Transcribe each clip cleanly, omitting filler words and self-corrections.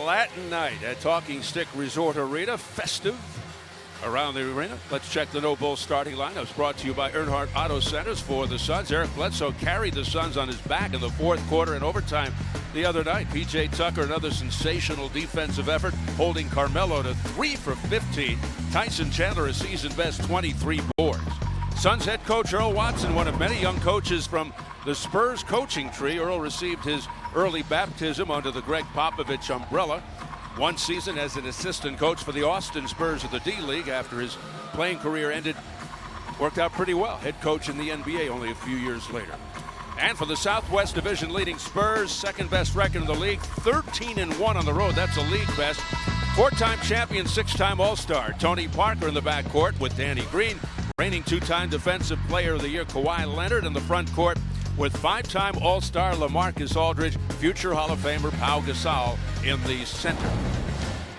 Latin night at Talking Stick Resort Arena. Festive around the arena. Let's check the No Bull starting lineups brought to you by Earnhardt Auto Centers for the Suns. Eric Bledsoe carried the Suns on his back in the fourth quarter and overtime the other night. P.J. Tucker, another sensational defensive effort, holding Carmelo to 3 for 15. Tyson Chandler, a season-best 23 boards. Suns head coach Earl Watson, one of many young coaches from the Spurs coaching tree. Earl received his early baptism under the Greg Popovich umbrella. One season as an assistant coach for the Austin Spurs of the D-League after his playing career ended. Worked out pretty well. Head coach in the NBA only a few years later. And for the Southwest Division leading Spurs, second best record in the league, 13-1 on the road. That's a league best. Four-time champion, six-time All-Star Tony Parker in the backcourt with Danny Green. Reigning two-time Defensive Player of the Year Kawhi Leonard in the front court with five-time All-Star LaMarcus Aldridge, future Hall of Famer Pau Gasol in the center.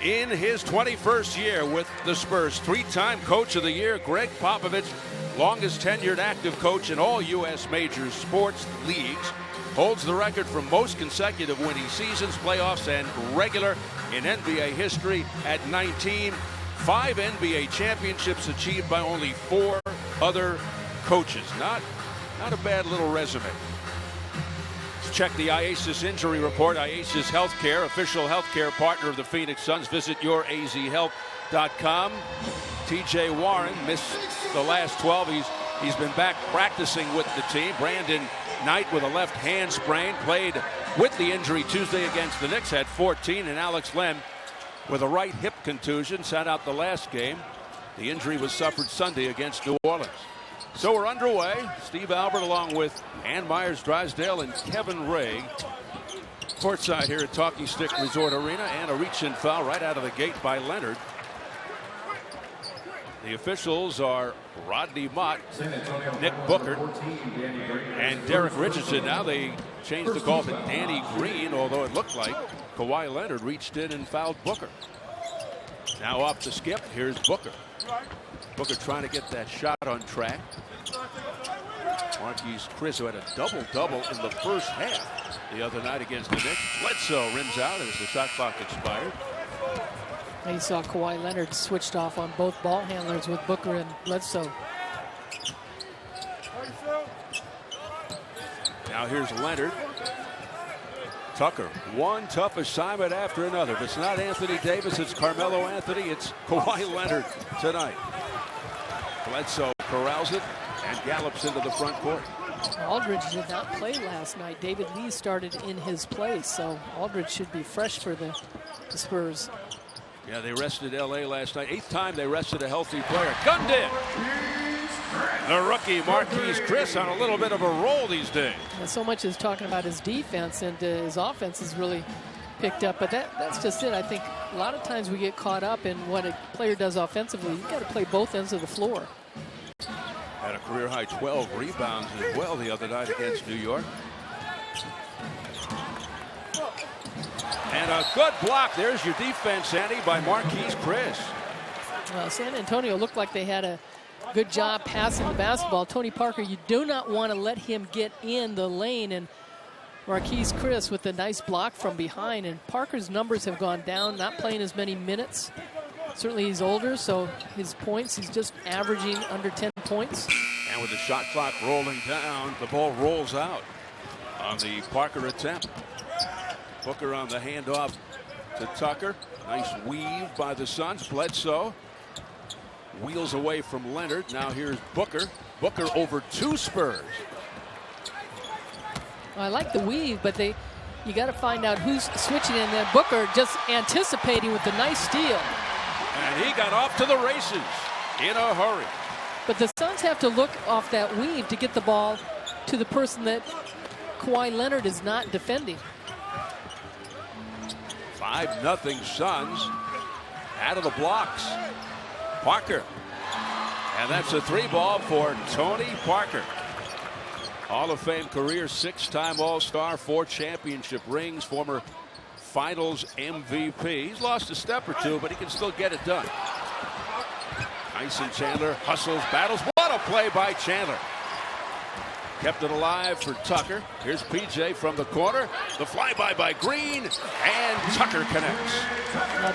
In his 21st year with the Spurs, three-time Coach of the Year Greg Popovich, longest tenured active coach in all U.S. major sports leagues, holds the record for most consecutive winning seasons, playoffs, and regular in NBA history at 19. 5 NBA championships achieved by only 4 other coaches. Not a bad little resume. Let's check the IASIS injury report. IASIS Healthcare, official healthcare partner of the Phoenix Suns. Visit yourazhealth.com. TJ Warren missed the last 12. He's been back practicing with the team. Brandon Knight with a left hand sprain played with the injury Tuesday against the Knicks, had 14, and Alex Len with a right hip contusion sat out the last game. The injury was suffered Sunday against New Orleans. So we're underway. Steve Albert along with Ann Myers Drysdale and Kevin Ray. Courtside here at Talking Stick Resort Arena, and a reach-in foul right out of the gate by Leonard. The officials are Rodney Mott, Nick Booker, and Derek Richardson. Now they changed the call to Danny Green, although it looked like Kawhi Leonard reached in and fouled Booker. Now off the skip, here's Booker. Booker trying to get that shot on track. Marquise Chris, who had a double-double in the first half the other night against the Knicks. Bledsoe rims out as the shot clock expired. You saw Kawhi Leonard switched off on both ball handlers with Booker and Bledsoe. Now here's Leonard. Tucker, one tough assignment after another. If it's not Anthony Davis, it's Carmelo Anthony. It's Kawhi Leonard tonight. Bledsoe corrals it and gallops into the front court. Aldridge did not play last night. David Lee started in his place, so Aldridge should be fresh for the Spurs. Yeah, they rested L.A. last night. 8th time they rested a healthy player. Gunned in. The rookie Marquise Chris on a little bit of a roll these days. And so much is talking about his defense, and his offense has really picked up. But that's just it. I think a lot of times we get caught up in what a player does offensively. You've got to play both ends of the floor. Had a career-high 12 rebounds as well the other night against New York. And a good block. There's your defense, Andy, by Marquise Chris. Well, San Antonio looked like they had a good job passing the basketball. Tony Parker, you do not want to let him get in the lane. And Marquise Chris with a nice block from behind. And Parker's numbers have gone down, not playing as many minutes. Certainly he's older, so his points, he's just averaging under 10 points. And with the shot clock rolling down, the ball rolls out on the Parker attempt. Booker on the handoff to Tucker. Nice weave by the Suns. Bledsoe wheels away from Leonard. Now here's Booker. Booker over 2 Spurs. Well, I like the weave, but you got to find out who's switching in there. Booker just anticipating with the nice steal. And he got off to the races in a hurry. But the Suns have to look off that weave to get the ball to the person that Kawhi Leonard is not defending. 5-0 Suns out of the blocks. Parker. And that's a 3-ball for Tony Parker. Hall of Fame career, 6-time All-Star, 4 championship rings, former Finals MVP. He's lost a step or two, but he can still get it done. Tyson Chandler hustles, battles. What a play by Chandler. Kept it alive for Tucker. Here's PJ from the corner. The flyby by Green, and Tucker connects.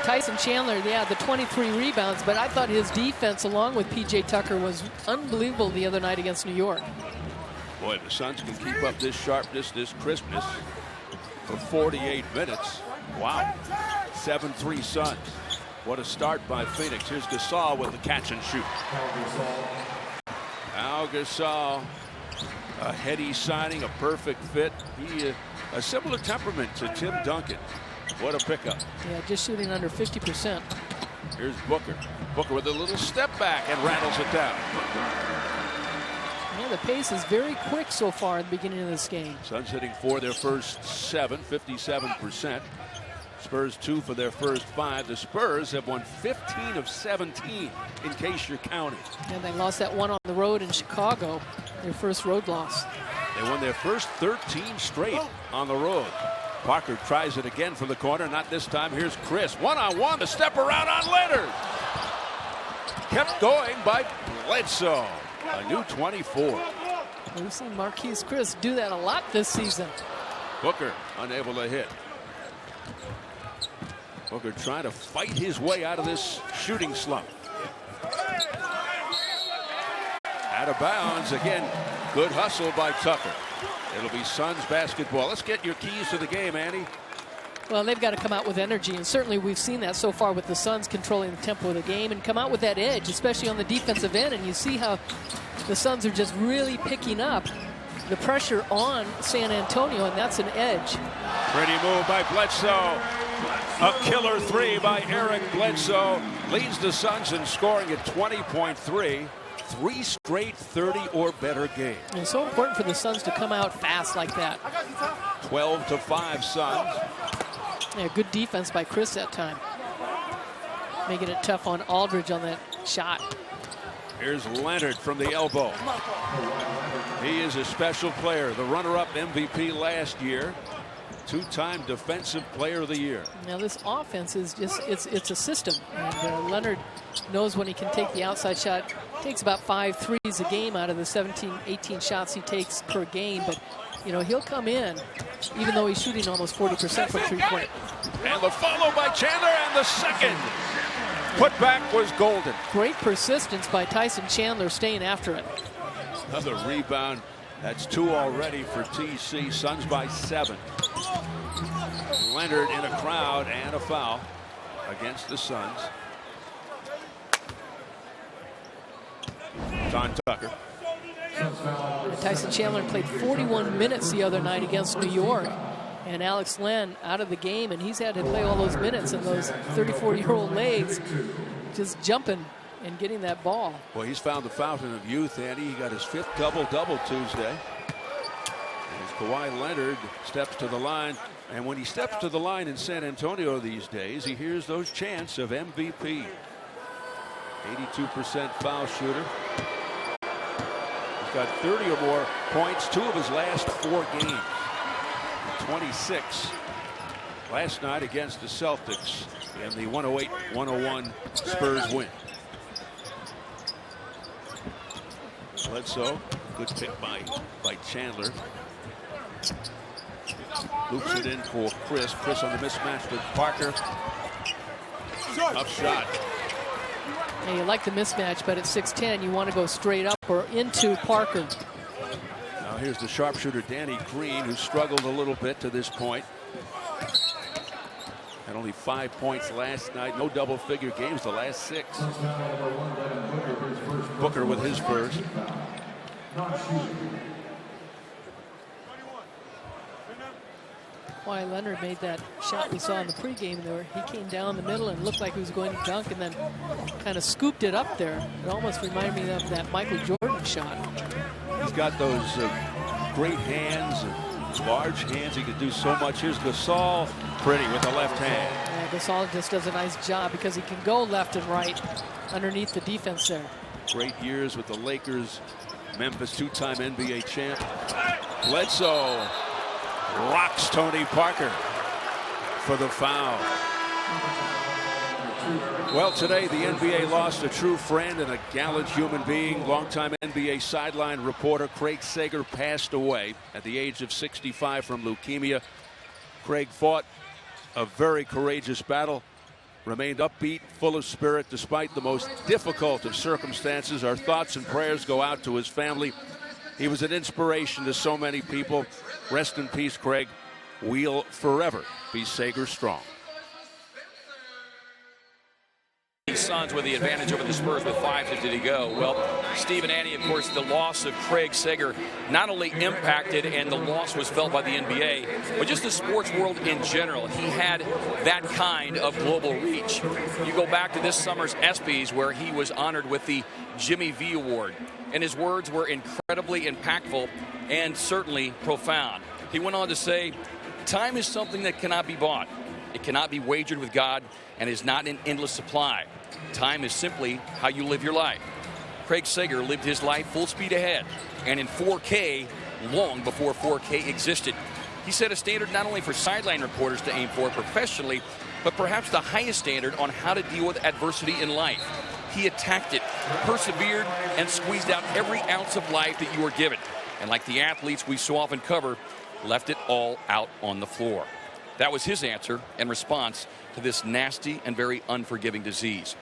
Tyson Chandler, yeah, the 23 rebounds, but I thought his defense along with PJ Tucker was unbelievable the other night against New York. Boy, the Suns can keep up this sharpness, this crispness for 48 minutes. Wow. 7-3 Suns. What a start by Phoenix. Here's Gasol with the catch and shoot. Al Gasol, a heady signing, a perfect fit. He a similar temperament to Tim Duncan. What a pickup. Yeah, just shooting under 50%. Here's Booker. Booker with a little step back and rattles it down. Yeah, the pace is very quick so far at the beginning of this game. Suns hitting 4 their first 7, 57%. Spurs 2 for their first 5. The Spurs have won 15 of 17, in case you're counting. And they lost that one on the road in Chicago, their first road loss. They won their first 13 straight on the road. Parker tries it again from the corner, not this time. Here's Chris, one-on-one, the step around on Leonard. Kept going by Bledsoe, a new 24. We've seen Marquise Chris do that a lot this season. Booker unable to hit. Booker trying to fight his way out of this shooting slump. Out of bounds again. Good hustle by Tucker. It'll be Suns basketball. Let's get your keys to the game, Andy. Well, they've got to come out with energy, and certainly we've seen that so far with the Suns controlling the tempo of the game and come out with that edge, especially on the defensive end. And you see how the Suns are just really picking up the pressure on San Antonio, and that's an edge. Pretty move by Bledsoe. A killer 3 by Eric Bledsoe leads the Suns in scoring at 20.3. 3 straight 30 or better games. And it's so important for the Suns to come out fast like that. 12-5 Suns. Yeah, good defense by Chris that time. Making it tough on Aldridge on that shot. Here's Leonard from the elbow. He is a special player, the runner-up MVP last year. 2-time Defensive Player of the Year. Now this offense is just, it's a system. And Leonard knows when he can take the outside shot. Takes about 5 threes a game out of the 17, 18 shots he takes per game. But, you know, he'll come in, even though he's shooting almost 40% from three-point. And the follow by Chandler, and the second putback was golden. Great persistence by Tyson Chandler staying after it. Another rebound. That's 2 already for TC. Suns by 7. Leonard in a crowd and a foul against the Suns. It's on Tucker. Tyson Chandler played 41 minutes the other night against New York. And Alex Len out of the game, and he's had to play all those minutes, and those 34-year-old legs just jumping and getting that ball. Well, he's found the fountain of youth, Andy. He got his 5th double-double Tuesday. As Kawhi Leonard steps to the line, and when he steps to the line in San Antonio these days, he hears those chants of MVP. 82% foul shooter. He's got 30 or more points, 2 of his last 4 games. 26 last night against the Celtics in the 108-101 Spurs win. Bledsoe, good pick by Chandler. Loops it in for Chris. Chris on the mismatch with Parker. Tough shot. Yeah, you like the mismatch, but at 6'10", you want to go straight up or into Parker. Now here's the sharpshooter Danny Green, who struggled a little bit to this point. Had only 5 points last night. No double-figure games the last 6. Booker with his first. Kawhi Leonard made that shot we saw in the pregame there. He came down the middle and looked like he was going to dunk, and then kind of scooped it up there. It almost reminded me of that Michael Jordan shot. He's got those great hands, large hands. He can do so much. Here's Gasol, pretty with the left hand. Yeah, Gasol just does a nice job because he can go left and right underneath the defense there. Great years with the Lakers. Memphis 2-time NBA champ. Bledsoe rocks Tony Parker for the foul. Well, today the NBA lost a true friend and a gallant human being. Longtime NBA sideline reporter Craig Sager passed away at the age of 65 from leukemia. Craig fought a very courageous battle, remained upbeat, full of spirit despite the most difficult of circumstances. Our thoughts and prayers go out to his family. He was an inspiration to so many people. Rest in peace, Craig. We'll forever be Sager strong. Suns with the advantage over the Spurs with 5:50 to go. Well, Steve and Annie, of course, the loss of Craig Sager not only impacted, and the loss was felt by the NBA, but just the sports world in general. He had that kind of global reach. You go back to this summer's ESPYs where he was honored with the Jimmy V Award, and his words were incredibly impactful and certainly profound. He went on to say, "Time is something that cannot be bought. It cannot be wagered with God and is not in endless supply. Time is simply how you live your life." Craig Sager lived his life full speed ahead and in 4K long before 4K existed. He set a standard not only for sideline reporters to aim for professionally, but perhaps the highest standard on how to deal with adversity in life. He attacked it, persevered, and squeezed out every ounce of life that you were given. And like the athletes we so often cover, left it all out on the floor. That was his answer and response to this nasty and very unforgiving disease.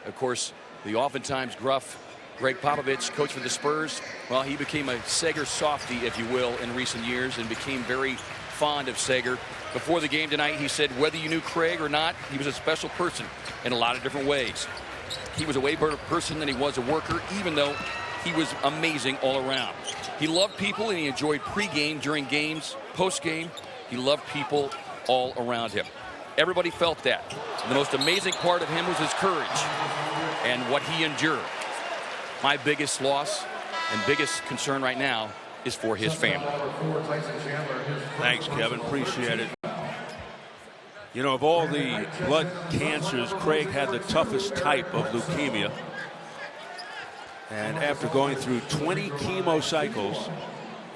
Of course, the oftentimes gruff Greg Popovich, coach for the Spurs, well, he became a Sager softie, if you will, in recent years and became very fond of Sager. Before the game tonight, he said whether you knew Craig or not, he was a special person in a lot of different ways. He was a way better person than he was a worker, even though he was amazing all around. He loved people and he enjoyed pregame, during games, postgame. He loved people all around him. Everybody felt that. And the most amazing part of him was his courage and what he endured. My biggest loss and biggest concern right now is for his family. Thanks, Kevin. Appreciate it. You know, of all the blood cancers, Craig had the toughest type of leukemia. And after going through 20 chemo cycles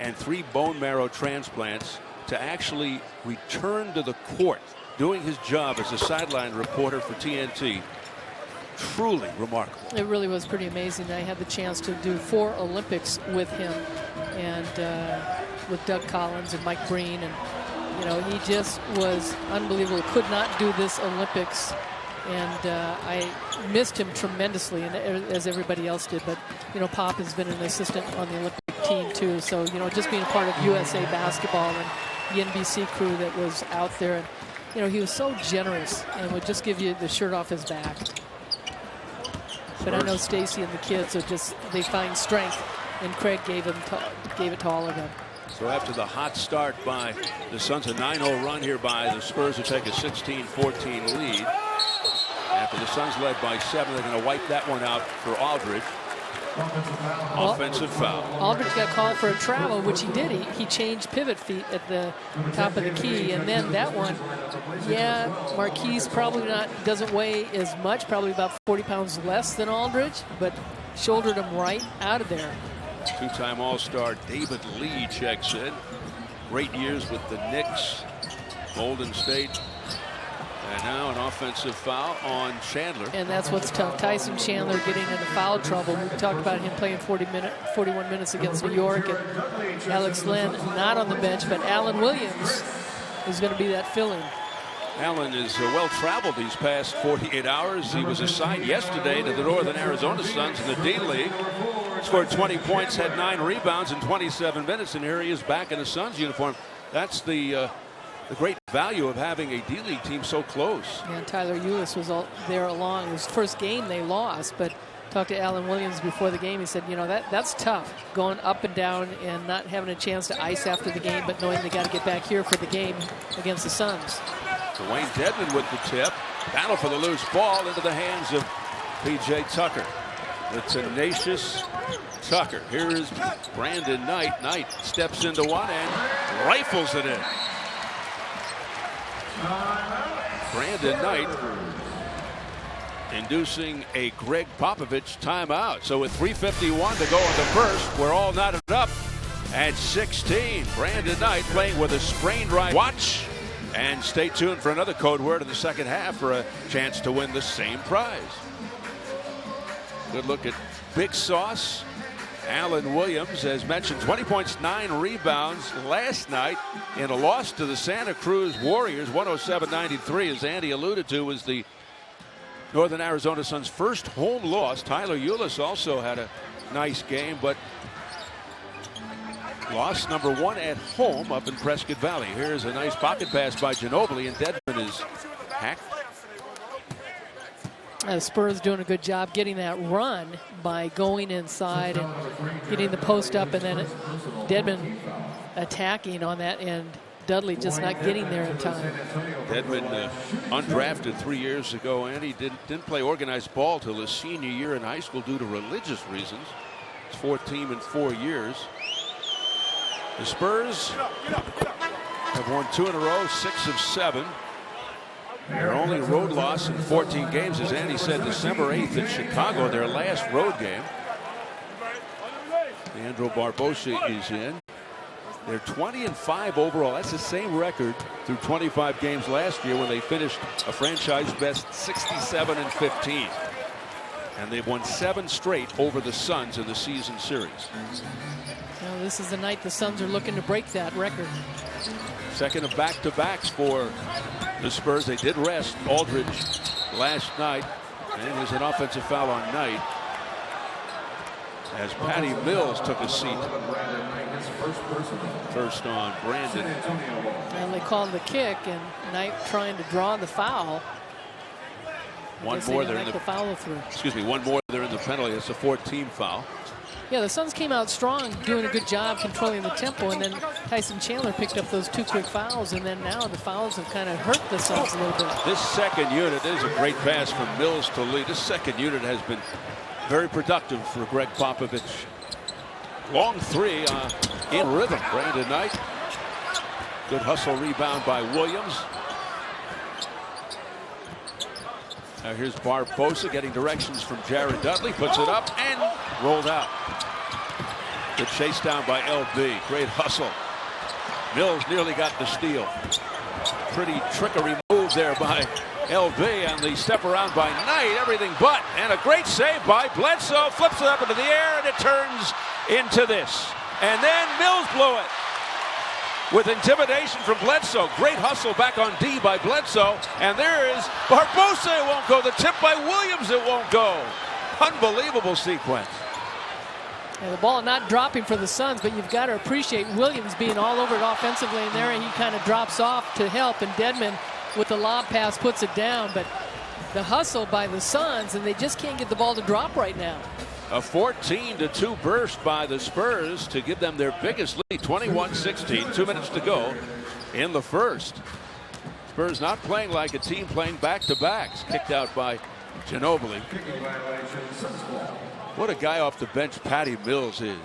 and 3 bone marrow transplants, to actually return to the court doing his job as a sideline reporter for TNT, truly remarkable. It really was pretty amazing. I had the chance to do 4 Olympics with him and with Doug Collins and Mike Breen, and you know, he just was unbelievable. Could not do this Olympics, and I missed him tremendously, and as everybody else did. But you know, Pop has been an assistant on the Olympic team too, so you know, just being a part of USA basketball and the NBC crew that was out there, and you know, he was so generous and would just give you the shirt off his back. But I know Stacy and the kids are just, they find strength, and Craig gave it to all of them. So after the hot start by the Suns, a 9-0 run here by the Spurs to take a 16-14 lead. After the Suns led by 7, they're going to wipe that one out for Aldridge. Offensive foul. Aldridge got called for a travel, which he did. He changed pivot feet at the top of the key, and then that one, yeah, Marquise probably doesn't weigh as much, probably about 40 pounds less than Aldridge, but shouldered him right out of there. 2-time All-Star David Lee checks in. Great years with the Knicks, Golden State. And now an offensive foul on Chandler. And that's what's tough. Tyson Chandler getting into foul trouble. We talked about him playing 41 minutes against New York, and Alex Len not on the bench, but Alan Williams is going to be that fill-in. Allen is well-traveled these past 48 hours. He was assigned yesterday to the Northern Arizona Suns in the D-League. Scored 20 points, had 9 rebounds in 27 minutes, and here he is back in a Suns uniform. That's the great value of having a D-League team so close. And Tyler Ulis was there along. It was the first game they lost, but talked to Alan Williams before the game. He said, you know, that's tough, going up and down and not having a chance to ice after the game, but knowing they got to get back here for the game against the Suns. Dwayne Dedmon with the tip. Battle for the loose ball into the hands of P.J. Tucker. The tenacious Tucker. Here is Brandon Knight. Knight steps into one and rifles it in. Brandon Knight inducing a Greg Popovich timeout. So with 3:51 to go in the first, we're all knotted up at 16. Brandon Knight playing with a sprained right. Watch And stay tuned for another code word in the second half for a chance to win the same prize. Good look at Big Sauce. Alan Williams, as mentioned, 20 points, 9 rebounds last night in a loss to the Santa Cruz Warriors, 107-93, as Andy alluded to, was the Northern Arizona Sun's first home loss. Tyler Ulis also had a nice game, but loss number 1 at home up in Prescott Valley. Here's a nice pocket pass by Ginobili, and Dedmon is hacked. The Spurs doing a good job getting that run by going inside and getting the post up, and then Dedmon attacking on that end. Dudley just not getting there in time. Dedmon, undrafted 3 years ago, and he didn't play organized ball till his senior year in high school due to religious reasons. His 4th team in 4 years. The Spurs have won 2 in a row, 6 of 7. Their only road loss in 14 games, as Andy said, December 8th in Chicago, their last road game. Leandro Barbosa is in. They're 20-5 overall. That's the same record through 25 games last year when they finished a franchise best 67-15. And they've won 7 straight over the Suns in the season series. Now, this is the night the Suns are looking to break that record. Second of back-to-backs for the Spurs. They did rest Aldridge last night, and there's an offensive foul on Knight as Patty Mills took a seat. First on Brandon. And they called the kick, and Knight trying to draw the foul. One more, they're in the follow through. Excuse me, one more, they're in the penalty. It's a 4th-team foul. Yeah, the Suns came out strong, doing a good job controlling the tempo, and then Tyson Chandler picked up those 2 quick fouls, and then now the fouls have kind of hurt the Suns a little bit. This second unit is a great pass from Mills to Lee. This second unit has been very productive for Greg Popovich. Long 3 in rhythm. Brandon Knight. Good hustle rebound by Williams. Now here's Barbosa getting directions from Jared Dudley. Puts it up and rolled out. Good chase down by LB. Great hustle. Mills nearly got the steal. Pretty trickery move there by LB on the step around by Knight. Everything but. And a great save by Bledsoe. Flips it up into the air, and it turns into this. And then Mills blew it with intimidation from Bledsoe. Great hustle back on D by Bledsoe. And there is Barbosa. It won't go. The tip by Williams. It won't go. Unbelievable sequence. Yeah, the ball not dropping for the Suns, but you've got to appreciate Williams being all over it offensively in there, and he kind of drops off to help, and Dedmon with the lob pass puts it down. But the hustle by the Suns, and they just can't get the ball to drop right now. A 14-2 burst by the Spurs to give them their biggest lead, 21-16, 2 minutes to go in the first. Spurs not playing like a team, playing back-to-backs. Kicked out by Ginobili. What a guy off the bench Patty Mills is.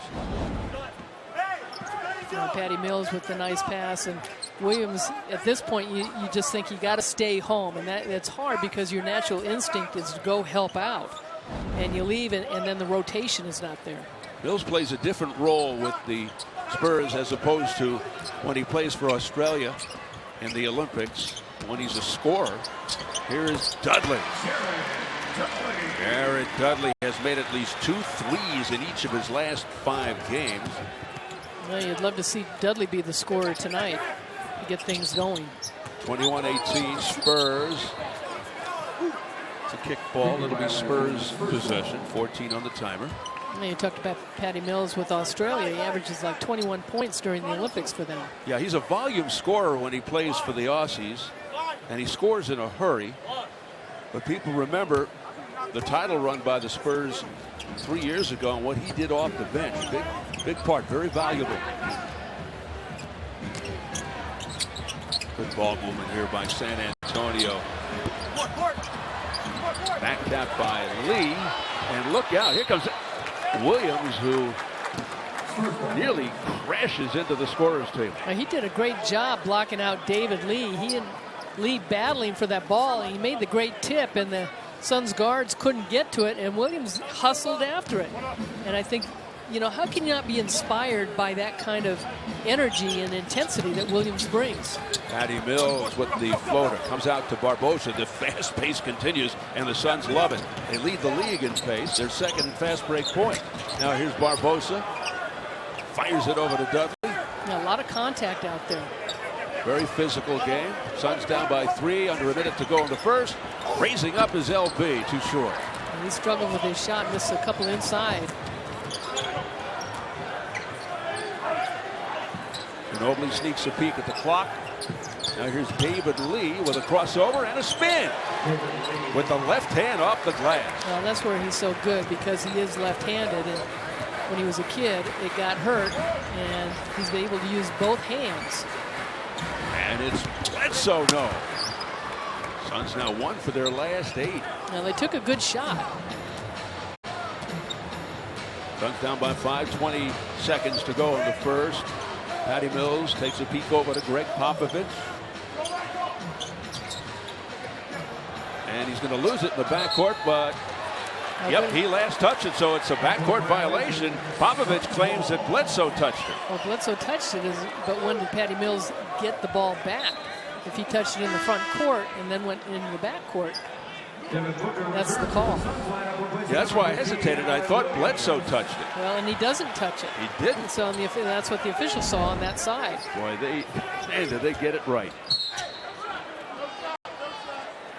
Patty Mills with the nice pass, and Williams, at this point, you just think you got to stay home, and that's hard because your natural instinct is to go help out. And you leave, and then the rotation is not there. Mills plays a different role with the Spurs as opposed to when he plays for Australia in the Olympics, when he's a scorer. Here is Dudley. Jared Dudley has made at least 2 threes in each of his last 5 games. Well, you'd love to see Dudley be the scorer tonight to get things going. 21-18 Spurs. It's a kick ball. It'll be Spurs possession. 14 on the timer. You talked about Patty Mills with Australia. He averages like 21 points during the Olympics for them. Yeah, he's a volume scorer when he plays for the Aussies, and he scores in a hurry. But people remember the title run by the Spurs 3 years ago and what he did off the bench. Big part, very valuable. Good ball movement here by San Antonio. Back tap by Lee, and look out, here comes Williams, who nearly crashes into the scorer's table. He did a great job blocking out David Lee. He and Lee battling for that ball, and he made the great tip, and the Suns guards couldn't get to it, and Williams hustled after it. And I think you know, how can you not be inspired by that kind of energy and intensity that Williams brings? Patty Mills with the floater comes out to Barbosa. The fast pace continues, and the Suns love it. They lead the league in pace. They're second in fast break point. Now here's Barbosa. Fires it over to Dudley. Yeah, a lot of contact out there. Very physical game. Suns down by 3, under a minute to go in the first. Raising up his LB, too short. And he struggled with his shot, missed a couple inside. Ginobili sneaks a peek at the clock. Now here's David Lee with a crossover and a spin with the left hand off the glass. Well, that's where he's so good, because he is left-handed, and when he was a kid, it got hurt, and he's been able to use both hands. And it's Bledsoe, no. Suns now 1 for their last 8. Now they took a good shot. Suns down by 5, 20 seconds to go in the first. Patty Mills takes a peek over to Greg Popovich. And he's going to lose it in the backcourt, but yep, he last touched it, so it's a backcourt violation. Popovich claims that Bledsoe touched it. Well, Bledsoe touched it, but when did Patty Mills get the ball back? If he touched it in the front court and then went into the backcourt, that's the call. Yeah, that's why I hesitated. I thought Bledsoe touched it. Well, and he doesn't touch it. He didn't. So that's what the officials saw on that side. Boy, did they get it right.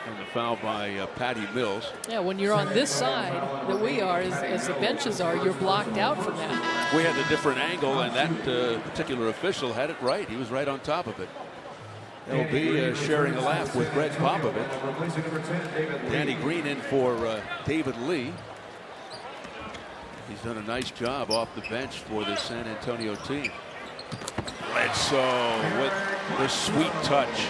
And the foul by Patty Mills. Yeah, when you're on this side that we are, as the benches are, you're blocked out from that. We had a different angle, and that particular official had it right. He was right on top of it. They'll be sharing a laugh with Greg Popovich. Danny Green in for David Lee. He's done a nice job off the bench for the San Antonio team. Bledsoe with the sweet touch.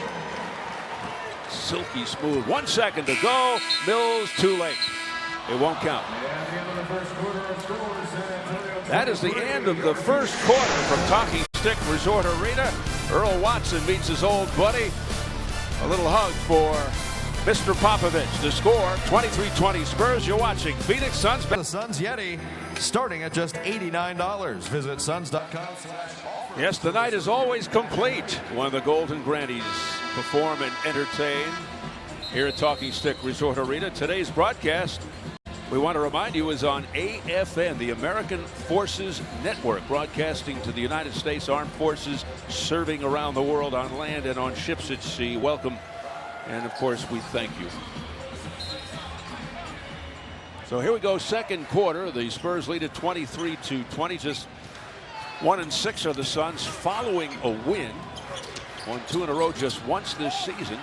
Silky smooth. 1 second to go. Mills too late. It won't count. That is the end of the first quarter from Talking Stick Resort Arena. Earl Watson meets his old buddy. A little hug for Mr. Popovich. The score, 23-20 Spurs. You're watching Phoenix Suns. The Suns Yeti starting at just $89. Visit suns.com. Yes, the night is always complete when the Golden Grannies perform and entertain here at Talking Stick Resort Arena. Today's broadcast, we want to remind you, is on AFN, the American Forces Network, broadcasting to the United States Armed Forces, serving around the world on land and on ships at sea. Welcome, and of course, we thank you. So here we go, second quarter. The Spurs lead at 23-20. Just 1-6 are the Suns following a win. Won 2 in a row just once this season.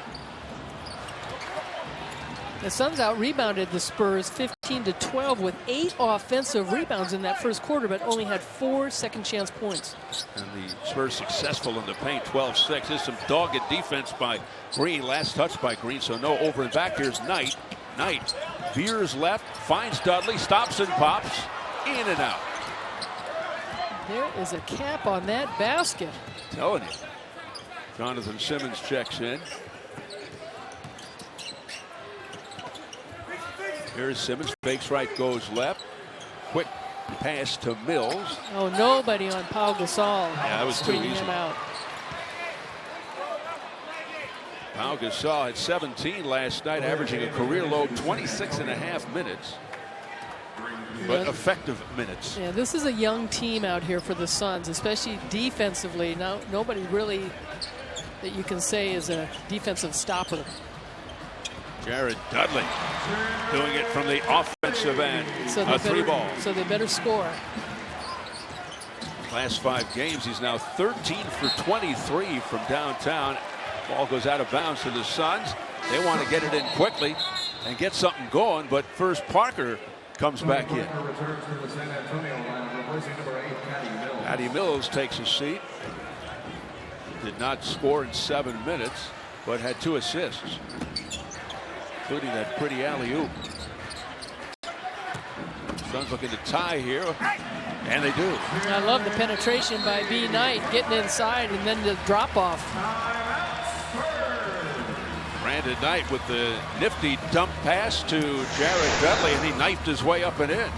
The Suns out-rebounded the Spurs 15-12 with 8 offensive rebounds in that first quarter, but only had 4 second-chance points. And the Spurs successful in the paint, 12-6. There's some dogged defense by Green. Last touch by Green, so no over and back. Here's Knight. Knight veers left, finds Dudley, stops and pops, in and out. There is a cap on that basket. I'm telling you. Jonathan Simmons checks in. Here's Simmons, fakes right, goes left. Quick pass to Mills. Oh, nobody on Pau Gasol. Yeah, that was too screening easy. him out. Pau Gasol had 17 last night, averaging a career low 26.5 minutes. But effective minutes. Yeah, this is a young team out here for the Suns, especially defensively. Now, nobody really that you can say is a defensive stopper. Jared Dudley doing it from the offensive end. So a 3-ball. So they better score. Last 5 games, he's now 13 for 23 from downtown. Ball goes out of bounds to the Suns. They want to get it in quickly and get something going, but first Parker comes back in. Patty Mills takes a seat. Did not score in 7 minutes, but had 2 assists, including that pretty alley-oop. Suns looking to tie here, and they do. I love the penetration by B. Knight, getting inside and then the drop-off. Brandon Knight with the nifty dump pass to Jared Dudley, and he knifed his way up and in.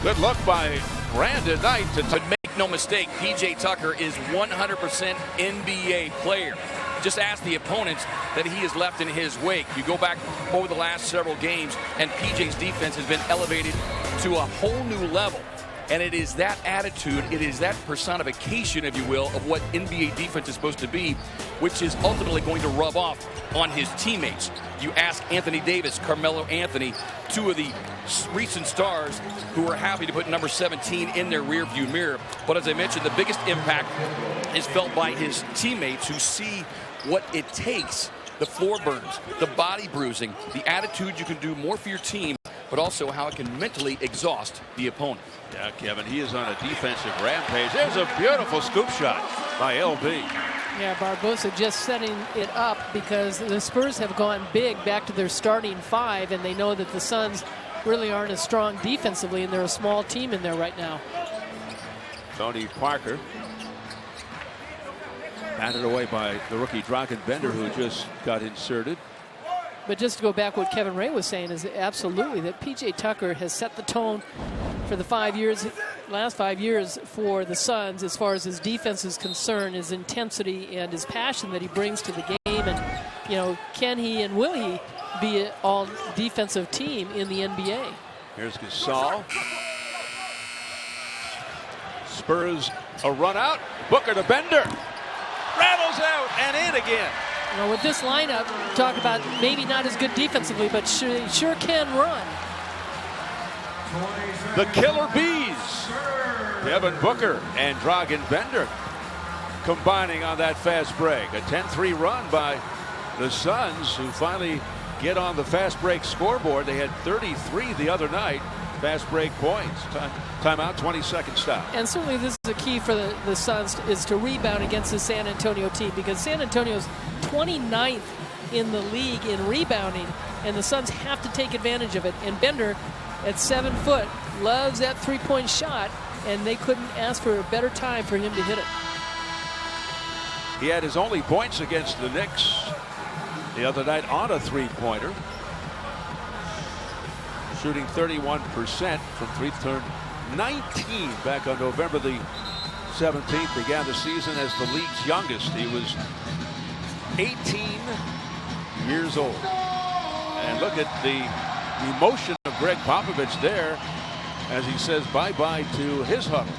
Good look by Brandon Knight to But make no mistake, P.J. Tucker is 100% NBA player. Just ask the opponents that he has left in his wake. You go back over the last several games, and P.J.'s defense has been elevated to a whole new level. And it is that attitude, it is that personification, if you will, of what NBA defense is supposed to be, which is ultimately going to rub off on his teammates. You ask Anthony Davis, Carmelo Anthony, two of the recent stars who are happy to put number 17 in their rearview mirror. But as I mentioned, the biggest impact is felt by his teammates who see what it takes, the floor burns, the body bruising, the attitude you can do more for your team, but also how it can mentally exhaust the opponent. Yeah, Kevin, he is on a defensive rampage. There's a beautiful scoop shot by LB. Yeah, Barbosa just setting it up because the Spurs have gone big back to their starting five, and they know that the Suns really aren't as strong defensively, and they're a small team in there right now. Tony Parker batted away by the rookie Dragan Bender, who just got inserted. But just to go back, what Kevin Ray was saying is absolutely that P.J. Tucker has set the tone for the last 5 years for the Suns as far as his defense is concerned, his intensity and his passion that he brings to the game. And, you know, can he and will he be an all defensive team in the NBA? Here's Gasol. Spurs a run out. Booker to Bender. Rattles out and in again. You know, with this lineup, talk about maybe not as good defensively, but sure can run. The Killer Bees, Devin Booker and Dragan Bender combining on that fast break. A 10-3 run by the Suns, who finally get on the fast break scoreboard. They had 33 the other night. Fast break points. Timeout, 20-second stop. And certainly this is a key for the Suns is to rebound against the San Antonio team, because San Antonio's 29th in the league in rebounding, and the Suns have to take advantage of it. And Bender, at 7 foot, loves that three-point shot, and they couldn't ask for a better time for him to hit it. He had his only points against the Knicks the other night on a three-pointer. Shooting 31% from three, turned 19 back on November the 17th. Began the season as the league's youngest. He was 18 years old. And look at the emotion of Greg Popovich there as he says bye-bye to his huddle.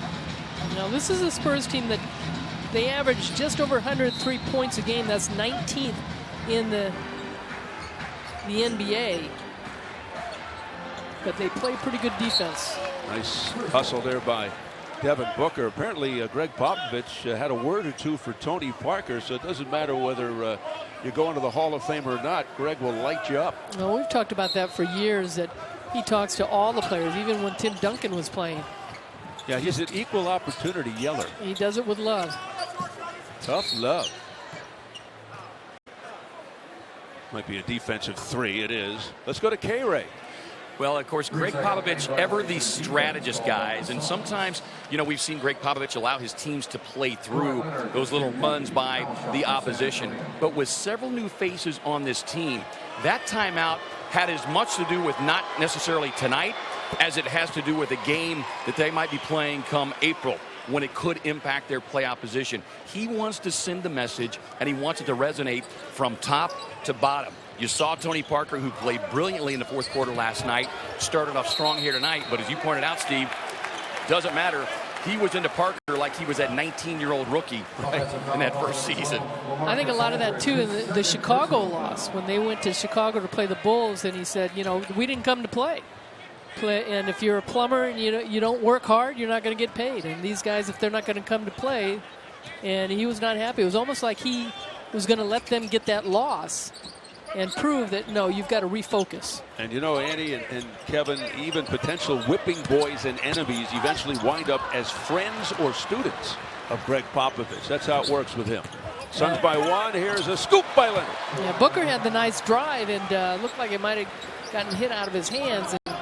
Now this is a Spurs team that they average just over 103 points a game. That's 19th in the NBA. But they play pretty good defense. Nice hustle there by Devin Booker. Apparently Greg Popovich had a word or two for Tony Parker, so it doesn't matter whether you're going to the Hall of Fame or not. Greg will light you up. Well, we've talked about that for years, that he talks to all the players, even when Tim Duncan was playing. Yeah, he's an equal opportunity yeller. He does it with love. Tough love. Might be a defensive three. It is. Let's go to K-Ray. Well, of course, Greg Popovich, ever the strategist, guys. And sometimes, you know, we've seen Greg Popovich allow his teams to play through those little runs by the opposition. But with several new faces on this team, that timeout had as much to do with not necessarily tonight as it has to do with a game that they might be playing come April, when it could impact their playoff position. He wants to send the message, and he wants it to resonate from top to bottom. You saw Tony Parker, who played brilliantly in the fourth quarter last night, started off strong here tonight. But as you pointed out, Steve, doesn't matter. He was into Parker like he was that 19-year-old rookie in that first season. I think a lot of that, too, in the Chicago loss, when they went to Chicago to play the Bulls, and he said, you know, we didn't come to play. And if you're a plumber and you don't work hard, you're not going to get paid. And these guys, if they're not going to come to play, and he was not happy. It was almost like he was going to let them get that loss and prove that, no, you've got to refocus. And you know, Andy and Kevin, even potential whipping boys and enemies eventually wind up as friends or students of Greg Popovich. That's how it works with him. Suns by one. Here's a scoop by Leonard. Yeah, Booker had the nice drive and looked like it might have gotten hit out of his hands. And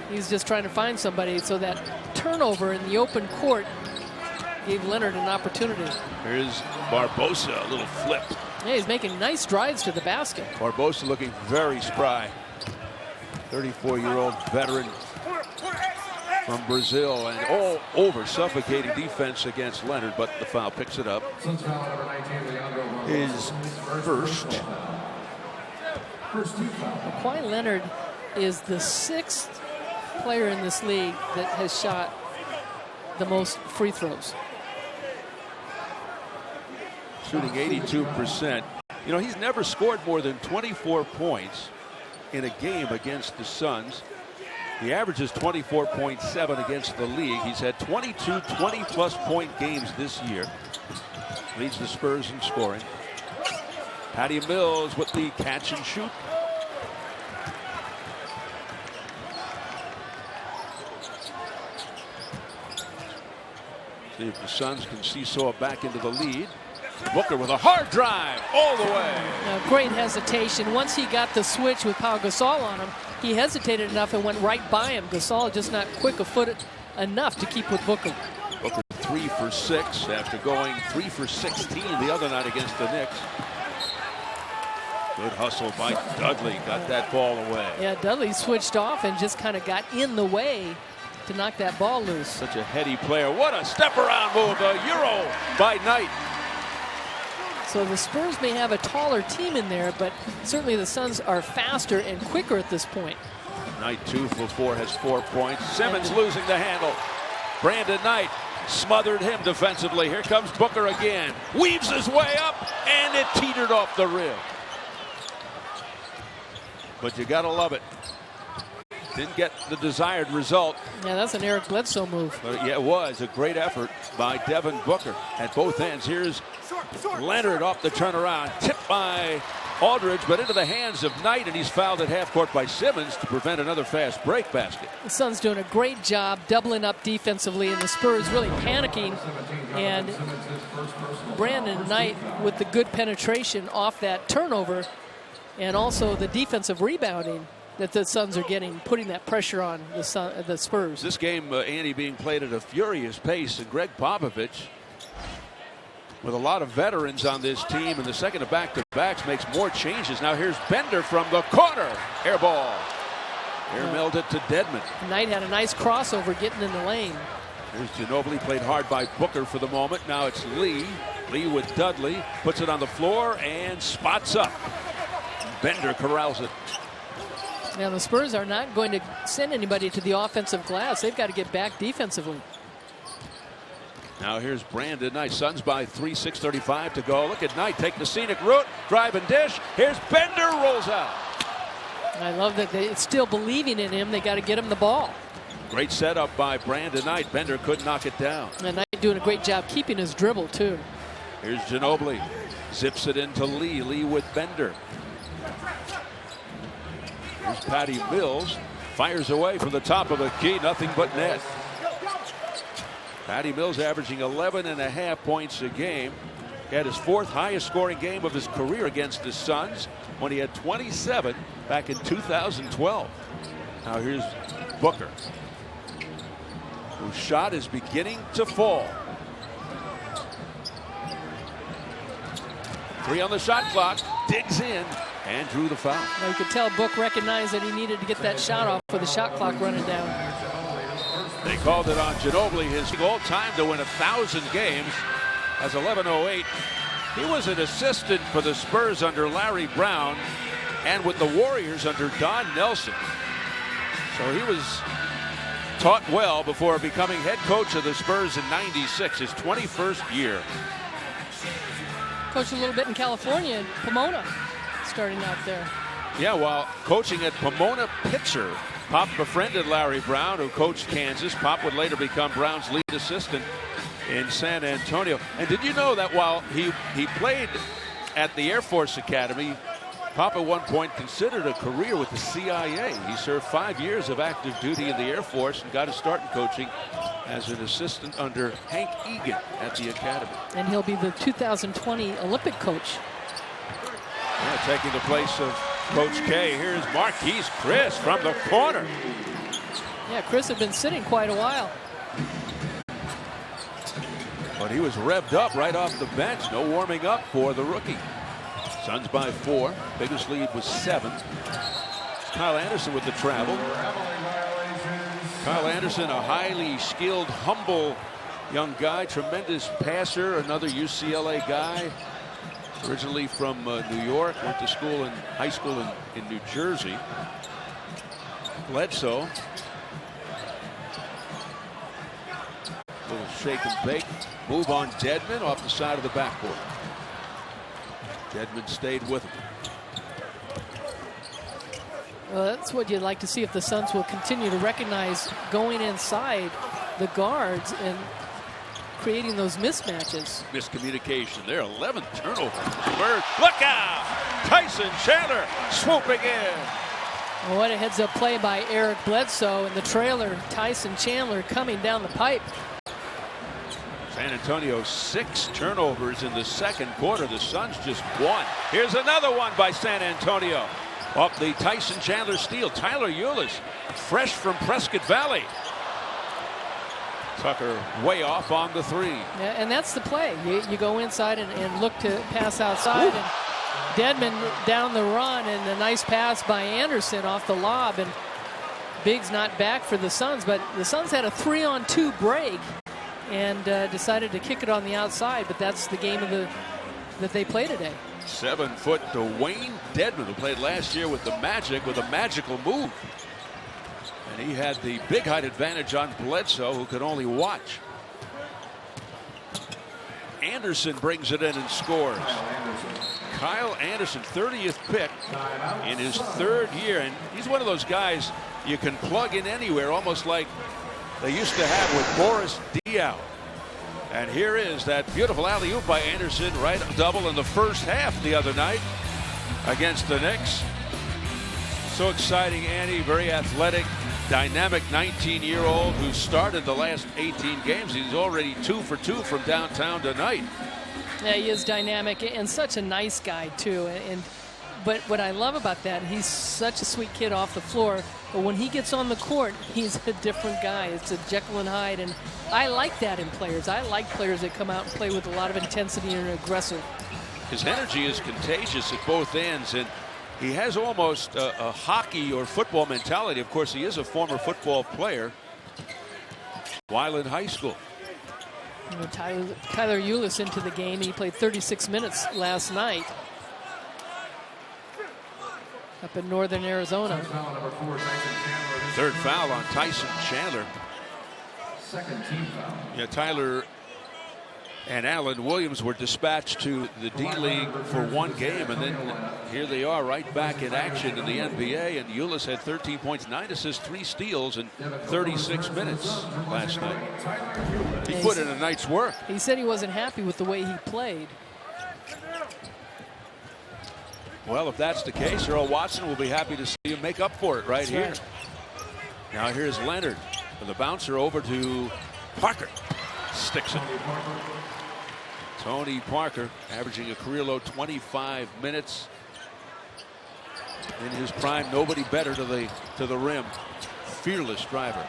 he's just trying to find somebody, so that turnover in the open court gave Leonard an opportunity. Here's Barbosa, a little flip. Yeah, he's making nice drives to the basket. Barbosa looking very spry. 34-year-old veteran. from Brazil, and all over suffocating defense against Leonard, but the foul picks it up. His first. Kawhi Leonard is the 6th player in this league that has shot the most free throws. Shooting 82%. You know, he's never scored more than 24 points in a game against the Suns. He averages 24.7 against the league. He's had 22 20-plus point games this year. Leads the Spurs in scoring. Patty Mills with the catch and shoot. See if the Suns can seesaw back into the lead. Booker with a hard drive all the way. Now, great hesitation. Once he got the switch with Pau Gasol on him, he hesitated enough and went right by him. Gasol just not quick a foot enough to keep with Booker. Booker 3 for 6 after going 3 for 16 the other night against the Knicks. Good hustle by Dudley. Got that ball away. Yeah, Dudley switched off and just kind of got in the way to knock that ball loose. Such a heady player. What a step around move. A Euro by Knight. So the Spurs may have a taller team in there, but certainly the Suns are faster and quicker at this point. Knight 2 for 4 has 4 points. Simmons losing the handle. Brandon Knight smothered him defensively. Here comes Booker again. Weaves his way up, and it teetered off the rim. But you gotta love it. Didn't get the desired result. Yeah, that's an Eric Bledsoe move. But yeah, it was a great effort by Devin Booker at both ends. Here's Leonard off the turnaround. Tipped by Aldridge, but into the hands of Knight, and he's fouled at half court by Simmons to prevent another fast break basket. The Suns doing a great job doubling up defensively, and the Spurs really panicking. And Brandon Knight with the good penetration off that turnover, and also the defensive rebounding that the Suns are getting, putting that pressure on the Spurs. This game, Andy, being played at a furious pace, and Greg Popovich, with a lot of veterans on this team, and the second of back-to-backs makes more changes. Now here's Bender from the corner. Air ball. Air mailed it to Dedmon. Knight had a nice crossover getting in the lane. Here's Ginobili, played hard by Booker for the moment. Now it's Lee. Lee with Dudley. Puts it on the floor and spots up. Bender corrals it. Now the Spurs are not going to send anybody to the offensive glass. They've got to get back defensively. Now here's Brandon Knight. Suns by 3, 6:35 to go. Look at Knight take the scenic route, drive and dish. Here's Bender, rolls out. I love that they're still believing in him. They got to get him the ball. Great setup by Brandon Knight. Bender couldn't knock it down. And Knight doing a great job keeping his dribble too. Here's Ginobili. Zips it into Lee. Lee with Bender. Here's Patty Mills. Fires away from the top of the key. Nothing but net. Patty Mills averaging 11.5 points a game. He had his 4th highest scoring game of his career against the Suns when he had 27 back in 2012. Now here's Booker, whose shot is beginning to fall. 3 on the shot clock. Digs in and drew the foul. Now you could tell Book recognized that he needed to get that shot off with the shot clock running down. They called it on Ginobili, his all-time to win 1,000 games as 11:08. He was an assistant for the Spurs under Larry Brown and with the Warriors under Don Nelson. So he was taught well before becoming head coach of the Spurs in '96, his 21st year. Coached a little bit in California, in Pomona, starting out there. Yeah, while coaching at Pomona Pitzer, Pop befriended Larry Brown, who coached Kansas. Pop would later become Brown's lead assistant in San Antonio. And did you know that while he played at the Air Force Academy, Pop at one point considered a career with the CIA. He served 5 years of active duty in the Air Force and got his start in coaching as an assistant under Hank Egan at the Academy. And he'll be the 2020 Olympic coach. Yeah, taking the place of Coach K. Here's Marquise Chris from the corner. Yeah, Chris had been sitting quite a while. But he was revved up right off the bench. No warming up for the rookie. Suns by 4. Biggest lead was 7. Kyle Anderson with the travel. Kyle Anderson, a highly skilled, humble young guy, tremendous passer, another UCLA guy, originally from New York, went to school in high school in New Jersey. Bledsoe. Little shake and bake. Move on Dedmon off the side of the backboard. Dedmon stayed with him. Well, that's what you'd like to see if the Suns will continue to recognize going inside the guards and creating those mismatches. Miscommunication there. 11th turnover. Spurs. Look out! Tyson Chandler swooping in. Well, what a heads-up play by Eric Bledsoe, and the trailer, Tyson Chandler, coming down the pipe. San Antonio 6 turnovers in the second quarter. The Suns just won. Here's another one by San Antonio. Off the Tyson Chandler steal. Tyler Ulis, fresh from Prescott Valley. Tucker way off on the three. Yeah, and that's the play. You go inside and look to pass outside. And Dedmon down the run, and a nice pass by Anderson off the lob. And Biggs not back for the Suns, but the Suns had a 3-on-2 break and decided to kick it on the outside. But that's the game that they play today. 7-foot Dwayne Dedmon, who played last year with the Magic with a magical move. And he had the big height advantage on Bledsoe, who could only watch. Anderson brings it in and scores. Kyle Anderson, 30th pick in his third year. And he's one of those guys you can plug in anywhere, almost like they used to have with Boris Diaw. And here is that beautiful alley-oop by Anderson, right? Double in the first half the other night against the Knicks. So exciting, Annie. Very athletic, dynamic 19-year-old who started the last 18 games. He's already 2 for 2 from downtown tonight. Yeah, he is dynamic and such a nice guy, too. But what I love about that, he's such a sweet kid off the floor. But when he gets on the court, he's a different guy. It's a Jekyll and Hyde. And I like that in players. I like players that come out and play with a lot of intensity and are aggressive. His energy is contagious at both ends. And he has almost a hockey or football mentality. Of course, he is a former football player while in high school. You know, Tyler Ulis into the game. He played 36 minutes last night up in northern Arizona. Third foul on Tyson Chandler. Second team foul. Yeah, Tyler and Alan Williams were dispatched to the D-League for one game, and then here they are right back in action in the NBA. And Ulis had 13 points, 9 assists, 3 steals in 36 minutes last night. He put in a night's work. He said he wasn't happy with the way he played. Well, if that's the case, Earl Watson will be happy to see him make up for it right here. Now here's Leonard with the bouncer over to Parker. Sticks it. Tony Parker averaging a career low 25 minutes. In his prime, nobody better to the rim. Fearless driver.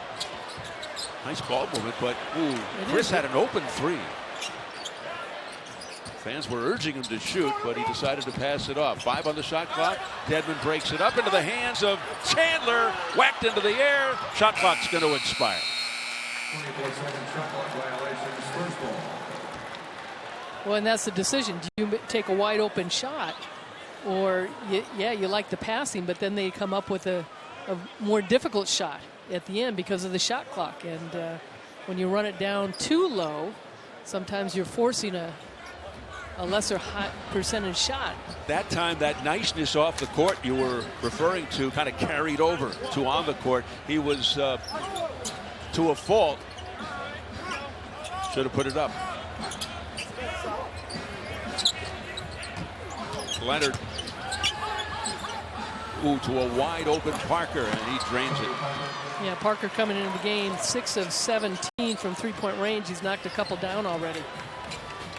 Nice ball movement, but Chris had an open three. Fans were urging him to shoot, but he decided to pass it off. 5 on the shot clock. Dedmon breaks it up into the hands of Chandler. Whacked into the air. Shot clock's going to expire. 24-second shot clock violation, Spurs ball. Well, and that's the decision. Do you take a wide open shot? Or, you like the passing, but then they come up with a more difficult shot at the end because of the shot clock. And when you run it down too low, sometimes you're forcing a lesser high percentage shot. That time, that niceness off the court you were referring to kind of carried over to on the court. He was to a fault. Should have put it up. Leonard. To a wide open Parker, and he drains it. Yeah, Parker coming into the game 6 of 17 from three-point range. He's knocked a couple down already.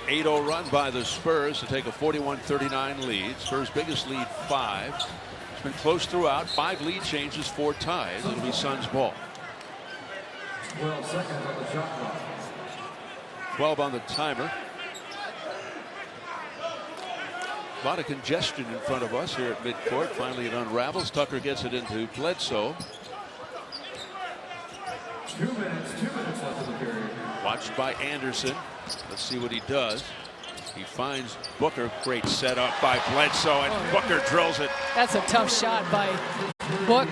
8-0 run by the Spurs to take a 41-39 lead. Spurs' biggest lead, 5. It's been close throughout. 5 lead changes, 4 ties. It'll be Suns ball. 12 seconds on the shot clock. 12 on the timer. A lot of congestion in front of us here at midcourt. Finally, it unravels. Tucker gets it into Bledsoe. 2 minutes left in the period. Watched by Anderson. Let's see what he does. He finds Booker. Great setup by Bledsoe, and Booker drills it. That's a tough shot by Book.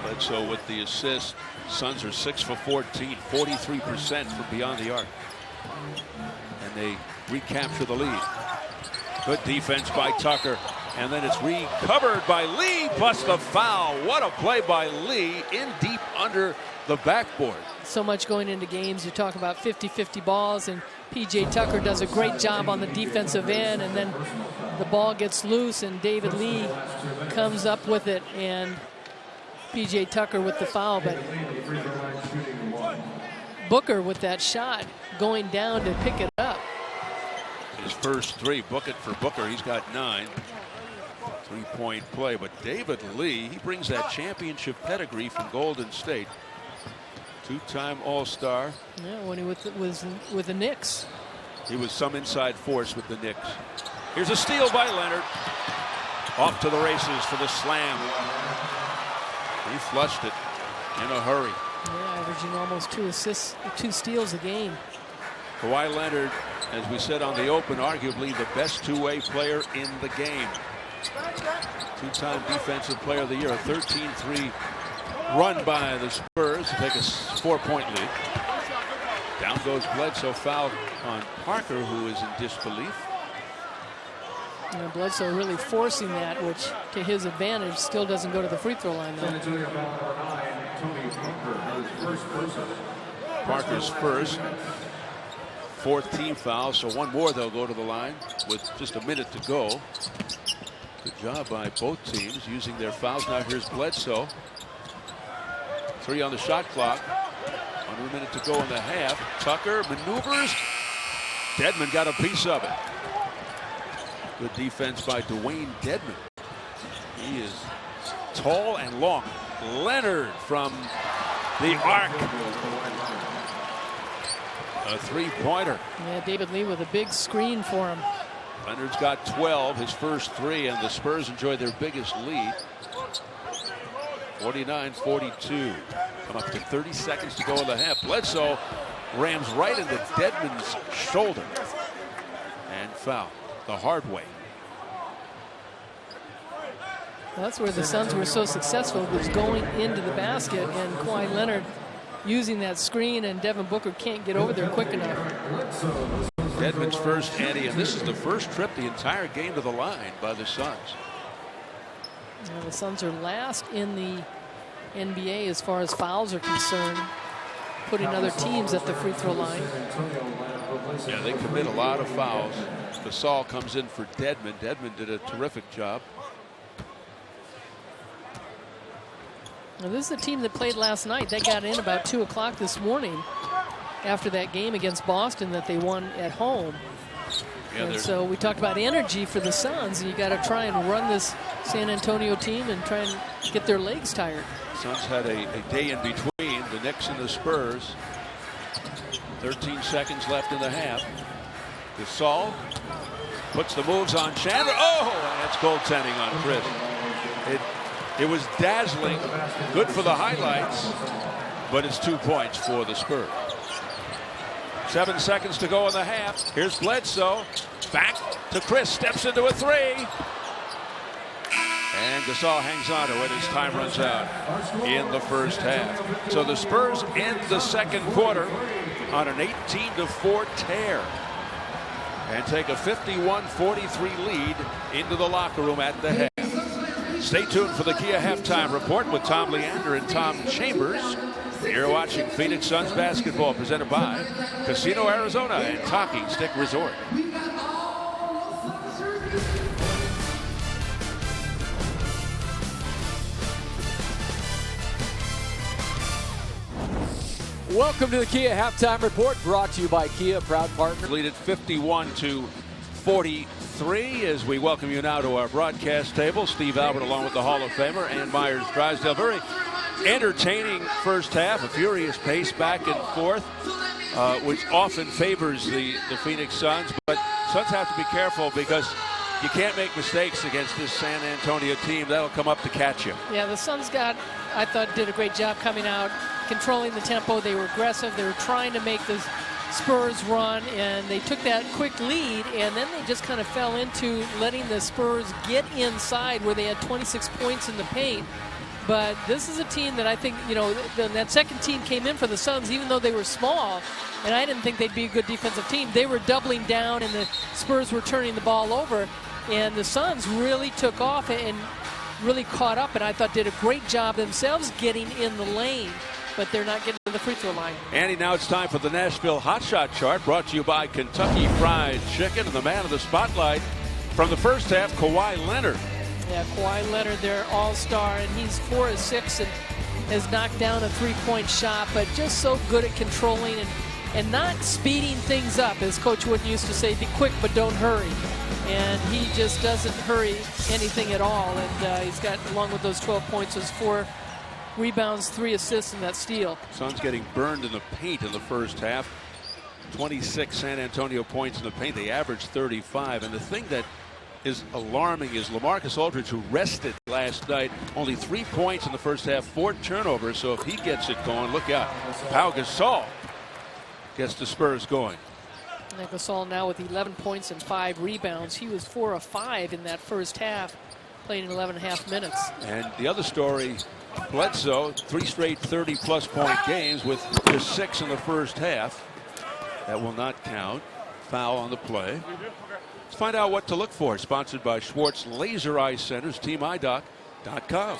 Bledsoe with the assist. Suns are 6 for 14, 43% from beyond the arc. And they recapture the lead. Good defense by Tucker. And then it's recovered by Lee, plus the foul. What a play by Lee, in deep under the backboard. So much going into games. You talk about 50-50 balls, and P.J. Tucker does a great job on the defensive end, and then the ball gets loose, and David Lee comes up with it, and P.J. Tucker with the foul. But Booker with that shot going down to pick it up. His first three, book it for Booker. He's got 9. Three-point play, but David Lee, he brings that championship pedigree from Golden State. Two-time All-Star. Yeah, when he was with the Knicks. He was some inside force with the Knicks. Here's a steal by Leonard. Off to the races for the slam. He flushed it in a hurry. Yeah, averaging almost 2 assists, 2 steals a game. Kawhi Leonard, as we said on the open, arguably the best two-way player in the game. Two-time Defensive Player of the Year, a 13-3 run by the Spurs to take a 4-point lead. Down goes Bledsoe, fouled on Parker, who is in disbelief. You know, Bledsoe really forcing that, which to his advantage still doesn't go to the free throw line though. Parker's first. 4th team foul, so one more they'll go to the line with just a minute to go. Good job by both teams using their fouls. Now here's Bledsoe. 3 on the shot clock. 1 minute to go in the half. Tucker maneuvers. Dedmon got a piece of it. Good defense by Dwayne Dedmon. He is tall and long. Leonard from the arc. A three-pointer. Yeah, David Lee with a big screen for him. Leonard's got 12, his first 3, and the Spurs enjoy their biggest lead. 49-42. Come up to 30 seconds to go in the half. Bledsoe rams right into Dedmon's shoulder. And foul the hard way. Well, that's where the Suns were so successful, was going into the basket, and Kawhi Leonard using that screen, and Devin Booker can't get over there quick enough. Dedmon's first, Andy, and this is the first trip the entire game to the line by the Suns. Well, the Suns are last in the NBA as far as fouls are concerned, putting other teams at the free throw line. Yeah, they commit a lot of fouls. Gasol comes in for Dedmon. Dedmon did a terrific job. Now, this is a team that played last night. They got in about 2 o'clock this morning after that game against Boston that they won at home. Yeah, and so we talked about energy for the Suns, and you got to try and run this San Antonio team and try and get their legs tired. Suns had a day in between the Knicks and the Spurs. 13 seconds left in the half. Gasol puts the moves on Chandler. Oh, and it's goaltending on Chris. It was dazzling, good for the highlights, but it's 2 points for the Spurs. 7 seconds to go in the half. Here's Bledsoe. Back to Chris. Steps into a 3. And Gasol hangs on to it as time runs out in the first half. So the Spurs end the second quarter on an 18-4 tear and take a 51-43 lead into the locker room at the half. Stay tuned for the Kia Halftime Report with Tom Leander and Tom Chambers. You're watching Phoenix Suns basketball presented by Casino Arizona and Talking Stick Resort. Welcome to the Kia Halftime Report, brought to you by Kia, proud partner. Lead at 51-43 as we welcome you now to our broadcast table. Steve Albert along with the Hall of Famer and Myers Drysdale. Very entertaining first half, a furious pace back and forth, which often favors the Phoenix Suns. But Suns have to be careful because You can't make mistakes against this San Antonio team. That'll come up to catch you. Yeah, the Suns I thought, did a great job coming out, controlling the tempo. They were aggressive. They were trying to make the Spurs run, and they took that quick lead, and then they just kind of fell into letting the Spurs get inside where they had 26 points in the paint. But this is a team that I think, that second team came in for the Suns, even though they were small, and I didn't think they'd be a good defensive team. They were doubling down, and the Spurs were turning the ball over, and the Suns really took off and really caught up, and I thought did a great job themselves getting in the lane, but they're not getting to the free throw line. Andy, now it's time for the Nashville Hot Shot Chart, brought to you by Kentucky Fried Chicken, and the man of the spotlight from the first half, Kawhi Leonard. Yeah, Kawhi Leonard, their all-star, and he's 4 of 6 and has knocked down a three-point shot, but just so good at controlling and not speeding things up. As Coach Wood used to say, be quick but don't hurry. And he just doesn't hurry anything at all. And he's got, along with those 12 points, those 4 rebounds, 3 assists in that steal. Suns getting burned in the paint in the first half. 26 San Antonio points in the paint. They averaged 35. And the thing that is alarming is LaMarcus Aldridge, who rested last night, only 3 points in the first half, 4 turnovers. So if he gets it going, look out. Pau Gasol gets the Spurs going. And Gasol now with 11 points and 5 rebounds. He was 4 of 5 in that first half, playing 11.5 minutes. And the other story, Bledsoe, 3 straight 30-plus point games with just 6 in the first half. That will not count. Foul on the play. Let's find out what to look for. Sponsored by Schwartz Laser Eye Centers, teamidoc.com.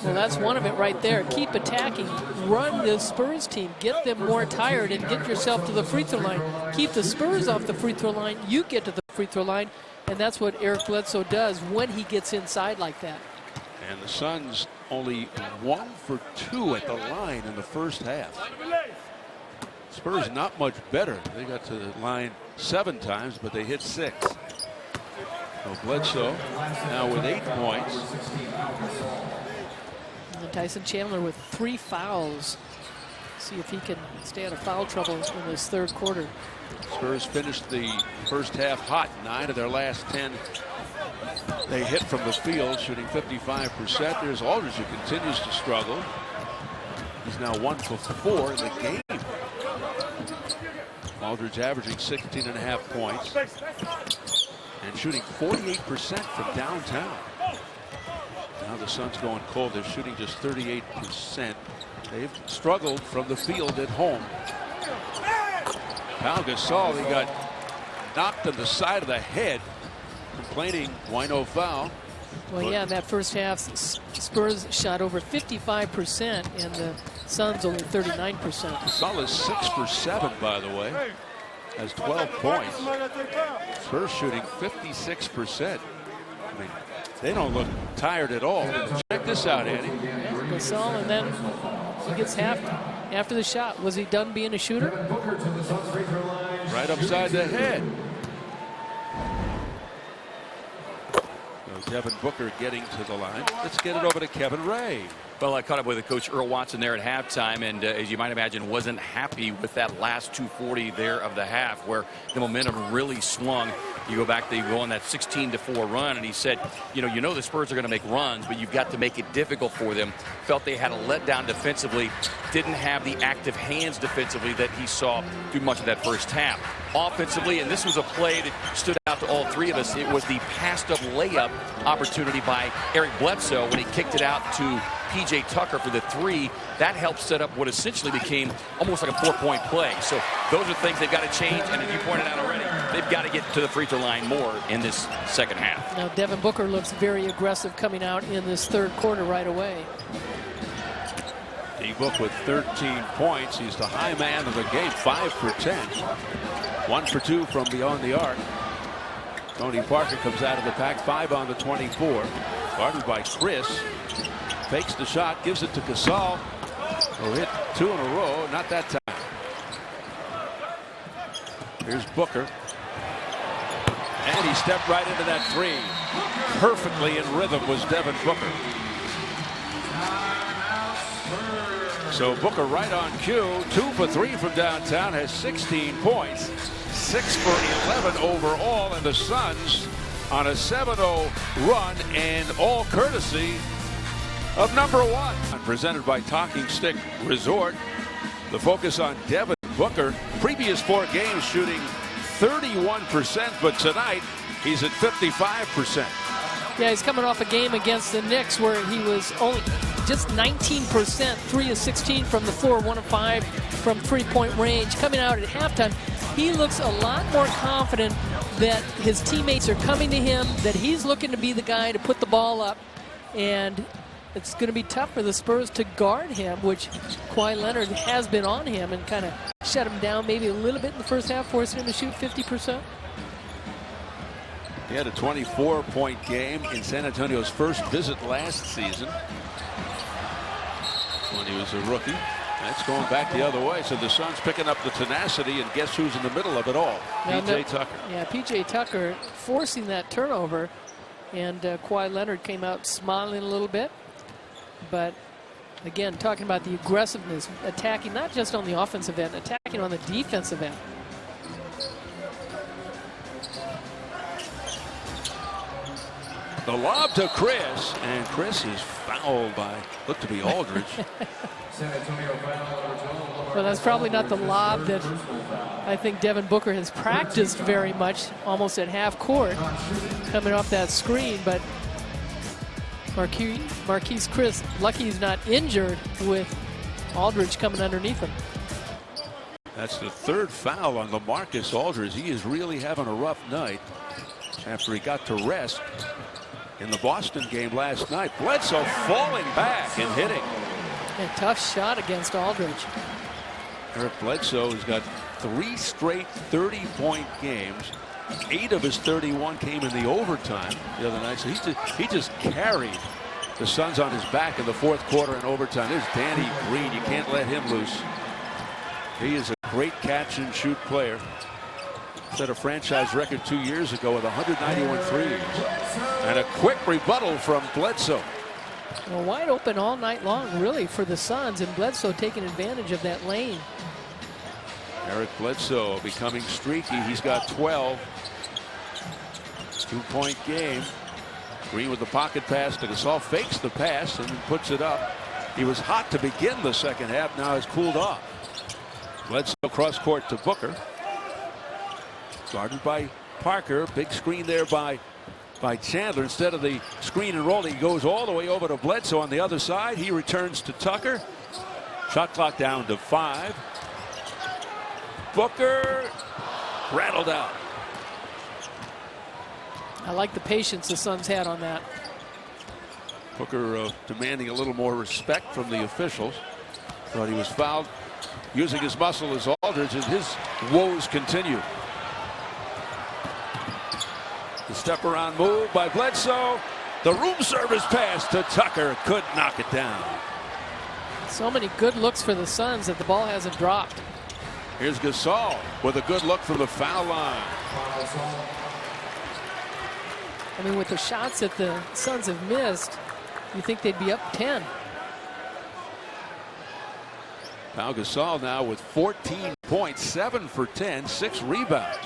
Well, that's one of it right there. Keep attacking. Run the Spurs team. Get them more tired and get yourself to the free throw line. Keep the Spurs off the free throw line. You get to the free throw line. And that's what Eric Bledsoe does when he gets inside like that. And the Suns only 1 for 2 at the line in the first half. Spurs not much better. They got to the line 7 times, but they hit 6. So Bledsoe now with 8 points. And Tyson Chandler with 3 fouls. See if he can stay out of foul trouble in this third quarter. Spurs finished the first half hot. 9 of their last 10 they hit from the field, shooting 55%. There's Aldridge, who continues to struggle. He's now 1 for 4 in the game. Aldridge averaging 16.5 points and shooting 48% from downtown. Now the Suns going cold. They're shooting just 38%. They've struggled from the field at home. Pau Gasol, he got knocked on the side of the head, complaining, why no foul? Well, yeah, in that first half, Spurs shot over 55%, and the Suns only 39%. Gasol is 6 for 7, by the way. Has 12 points. Spurs shooting 56%. I mean, they don't look tired at all. Check this out, Andy. Gasol, and then he gets half after the shot. Was he done being a shooter? Right upside the head. So Devin Booker getting to the line. Let's get it over to Kevin Ray. Well, I caught up with Coach Earl Watson there at halftime, and as you might imagine, wasn't happy with that last 2:40 there of the half, where the momentum really swung. You go back, they go on that 16-4 run, and he said, you know the Spurs are going to make runs, but you've got to make it difficult for them. Felt they had a letdown defensively, didn't have the active hands defensively that he saw through much of that first half. Offensively, and this was a play that stood out to all three of us, it was the passed-up layup opportunity by Eric Bledsoe when he kicked it out to P.J. Tucker for the 3. That helped set up what essentially became almost like a 4-point play. So those are things they've got to change, and as you pointed out already, they've got to get to the free throw line more in this second half. Now Devin Booker looks very aggressive coming out in this third quarter right away. D-Book with 13 points. He's the high man of the game, 5 for 10. 1 for 2 from beyond the arc. Tony Parker comes out of the pack, 5 on the 24. Guarded by Chris. Fakes the shot, gives it to Gasol, who hit 2 in a row. Not that time. Here's Booker. And he stepped right into that 3. Perfectly in rhythm was Devin Booker. So Booker right on cue. 2 for 3 from downtown, has 16 points. 6 for 11 overall, and the Suns on a 7-0 run, and all courtesy of number 1. Presented by Talking Stick Resort. The focus on Devin Booker. Previous 4 games shooting 31%, but tonight he's at 55%. Yeah, he's coming off a game against the Knicks where he was only just 19%, 3 of 16 from the floor, 1 of 5 from three-point range. Coming out at halftime, he looks a lot more confident that his teammates are coming to him, that he's looking to be the guy to put the ball up, and it's going to be tough for the Spurs to guard him, which Kawhi Leonard has been on him and kind of shut him down maybe a little bit in the first half, forcing him to shoot 50%. He had a 24-point game in San Antonio's first visit last season when he was a rookie. That's going back the other way. So the Suns picking up the tenacity, and guess who's in the middle of it all? P.J. Tucker. Yeah, P.J. Tucker forcing that turnover, and Kawhi Leonard came out smiling a little bit. But again, talking about the aggressiveness, attacking not just on the offensive end, attacking on the defensive end. The lob to Chris, and Chris is fouled by, looked to be Aldridge. Well, that's probably not the lob that I think Devin Booker has practiced very much, almost at half court, coming off that screen. But Marquise Chris, lucky he's not injured with Aldridge coming underneath him. That's the 3rd foul on LaMarcus Aldridge. He is really having a rough night after he got to rest in the Boston game last night. Bledsoe falling back and hitting. A tough shot against Aldridge. Eric Bledsoe has got 3 straight 30-point games. 8 of his 31 came in the overtime the other night. So he just carried the Suns on his back in the 4th quarter and overtime. There's Danny Green. You can't let him loose. He is a great catch and shoot player. Set a franchise record 2 years ago with 191 threes. And a quick rebuttal from Bledsoe. Well, wide open all night long, really, for the Suns, and Bledsoe taking advantage of that lane. Eric Bledsoe becoming streaky. He's got 12. 2-point game. Green with the pocket pass to Gasol, fakes the pass and puts it up. He was hot to begin the second half, now has cooled off. Bledsoe cross court to Booker. Guarded by Parker. Big screen there by Chandler. Instead of the screen and roll, he goes all the way over to Bledsoe on the other side. He returns to Tucker. Shot clock down to 5. Booker rattled out. I like the patience the Suns had on that. Booker demanding a little more respect from the officials. Thought he was fouled using his muscle as Aldridge, and his woes continue. The step around move by Bledsoe. The room service pass to Tucker. Could knock it down. So many good looks for the Suns that the ball hasn't dropped. Here's Gasol with a good look from the foul line. I mean, with the shots that the Suns have missed, you think they'd be up 10. Pau Gasol now with 14 points, 7 for 10, 6 rebounds.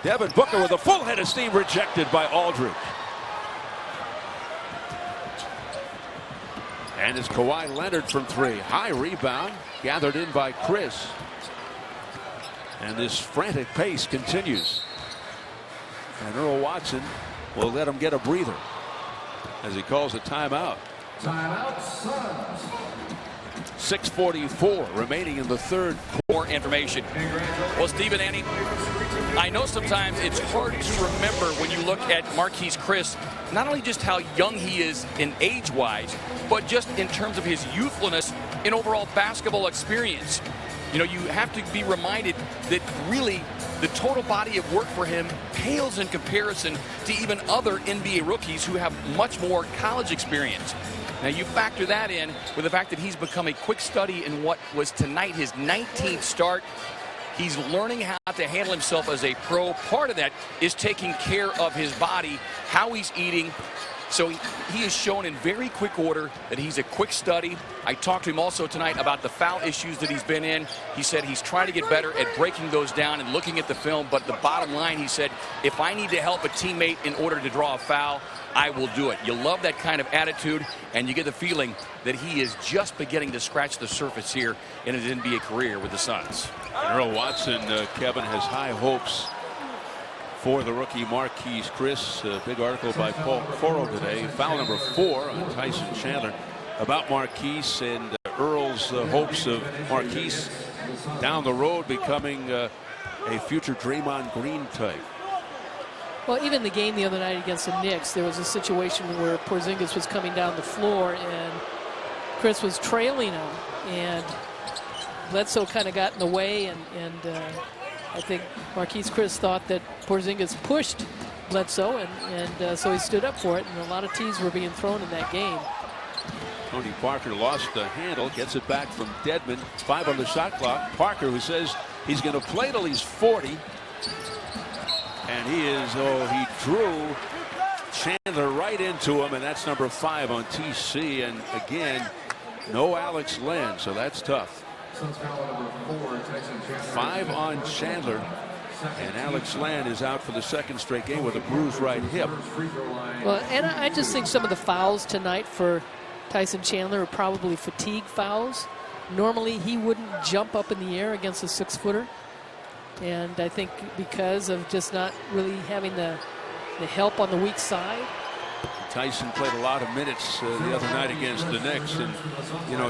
Devin Booker with a full head of steam, rejected by Aldridge. And it's Kawhi Leonard from 3. High rebound, gathered in by Chris. And this frantic pace continues. And Earl Watson will let him get a breather as he calls a timeout. Timeout, Suns. 6:44 remaining in the 3rd. More information. Well, Steve and Annie, I know sometimes it's hard to remember when you look at Marquise Chris, not only just how young he is in age-wise, but just in terms of his youthfulness and overall basketball experience. You know, you have to be reminded that really the total body of work for him pales in comparison to even other NBA rookies who have much more college experience. Now you factor that in with the fact that he's become a quick study in what was tonight his 19th start. He's learning how to handle himself as a pro. Part of that is taking care of his body, how he's eating, So he has shown in very quick order that he's a quick study. I talked to him also tonight about the foul issues that he's been in. He said he's trying to get better at breaking those down and looking at the film. But the bottom line, he said, if I need to help a teammate in order to draw a foul, I will do it. You love that kind of attitude, and you get the feeling that he is just beginning to scratch the surface here in his NBA career with the Suns. And Earl Watson, Kevin, has high hopes for the rookie Marquise Chris. A big article by Paul Coro today. Foul number 4 on Tyson Chandler about Marquise and Earl's hopes of Marquise down the road becoming a future Draymond Green type. Well, even the game the other night against the Knicks, there was a situation where Porzingis was coming down the floor and Chris was trailing him, and Bledsoe kind of got in the way, and I think Marquise Chris thought that Porzingis pushed Bledsoe, and so he stood up for it, and a lot of tees were being thrown in that game. Tony Parker lost the handle, gets it back from Dedmon. 5 on the shot clock. Parker, who says he's going to play till he's 40. And he drew Chandler right into him, and that's number 5 on TC. And again, no Alex Len, so that's tough. 5 on Chandler, and Alex Len is out for the second straight game with a bruised right hip. Well, and I just think some of the fouls tonight for Tyson Chandler are probably fatigue fouls. Normally, he wouldn't jump up in the air against a 6-footer. And I think because of just not really having the help on the weak side. Tyson played a lot of minutes the other night against the Knicks, and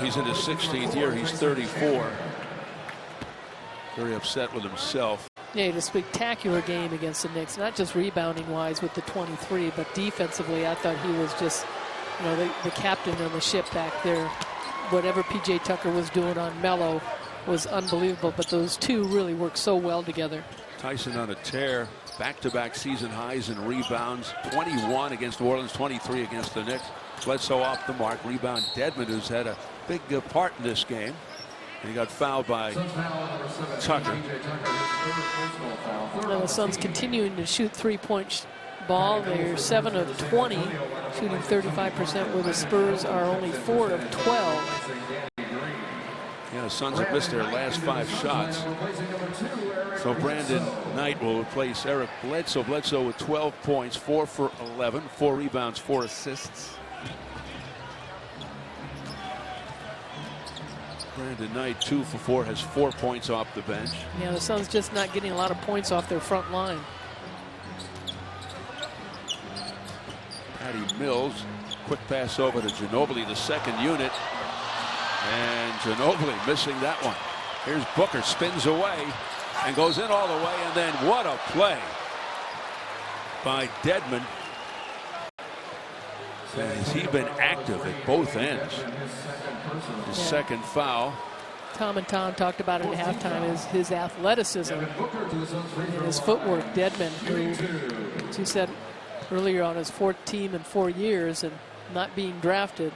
he's in his 16th year. He's 34. Very upset with himself. Yeah, he had a spectacular game against the Knicks, not just rebounding wise with the 23, but defensively I thought he was just the captain of the ship back there. Whatever PJ Tucker was doing on Melo was unbelievable, but those two really worked so well together. Tyson on a tear, back-to-back season highs in rebounds, 21 against New Orleans, 23 against the Knicks. Bledsoe off the mark. Rebound Dedmon, who's had a big part in this game. And he got fouled by Tucker. Now the Suns continuing to shoot three-point ball. They're 7 of 20, shooting 35%, where the Spurs are only 4 of 12. Yeah, the Suns have missed their last 5 shots. So Brandon Knight will replace Eric Bledsoe. Bledsoe with 12 points, 4 for 11, 4 rebounds, 4 assists. Brandon Knight, 2 for 4, has 4 points off the bench. Yeah, the Suns just not getting a lot of points off their front line. Patty Mills, quick pass over to Ginobili, the second unit. And Ginobili missing that one. Here's Booker, spins away and goes in all the way, and then what a play by Dedmon. Has he been active at both ends? His second foul. Tom and Tom talked about it at halftime, is his athleticism and his footwork. Dedmon, who, as you said earlier, on his 4th team in 4 years and not being drafted,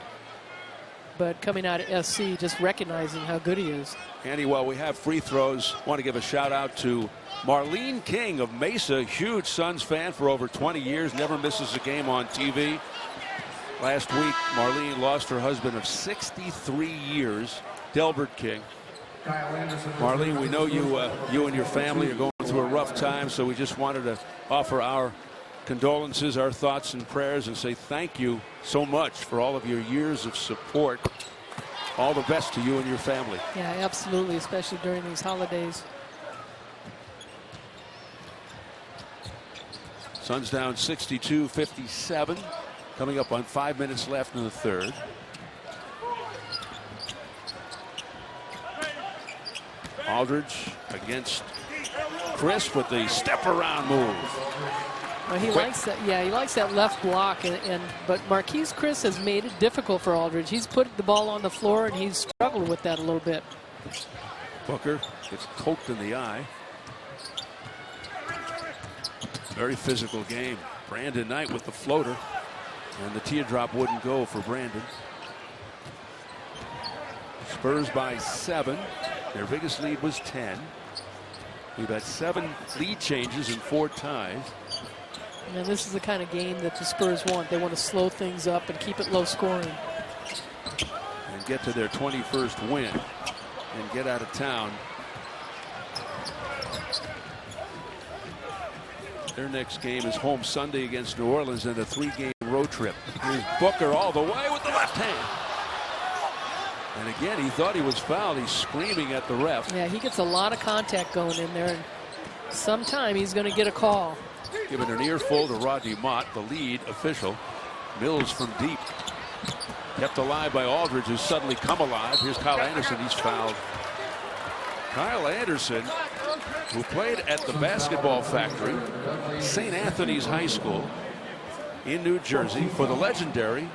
but coming out of SC, just recognizing how good he is. Andy, while we have free throws, want to give a shout out to Marlene King of Mesa, huge Suns fan for over 20 years, never misses a game on TV. Last week, Marlene lost her husband of 63 years, Delbert King. Marlene, we know you and your family are going through a rough time, so we just wanted to offer our condolences, our thoughts and prayers, and say thank you so much for all of your years of support. All the best to you and your family. Yeah, absolutely, especially during these holidays. Suns down 62-57, coming up on 5 minutes left in the third. Aldridge against Chris with the step around move. Well, he likes that. Yeah, he likes that left block, but Marquise Chris has made it difficult for Aldridge. He's put the ball on the floor, and he's struggled with that a little bit. Booker gets poked in the eye. Very physical game. Brandon Knight with the floater, and the teardrop wouldn't go for Brandon. Spurs by 7. Their biggest lead was 10. We've had 7 lead changes and 4 ties. And this is the kind of game that the Spurs want. They want to slow things up and keep it low scoring. And get to their 21st win and get out of town. Their next game is home Sunday against New Orleans in a 3-game road trip. Here's Booker all the way with the left hand. And again, he thought he was fouled. He's screaming at the ref. Yeah, he gets a lot of contact going in there, and sometime he's going to get a call. Giving an earful to Rodney Mott, the lead official. Mills from deep. Kept alive by Aldridge, who's suddenly come alive. Here's Kyle Anderson. He's fouled. Kyle Anderson, who played at the basketball factory, St. Anthony's High School in New Jersey, for the legendary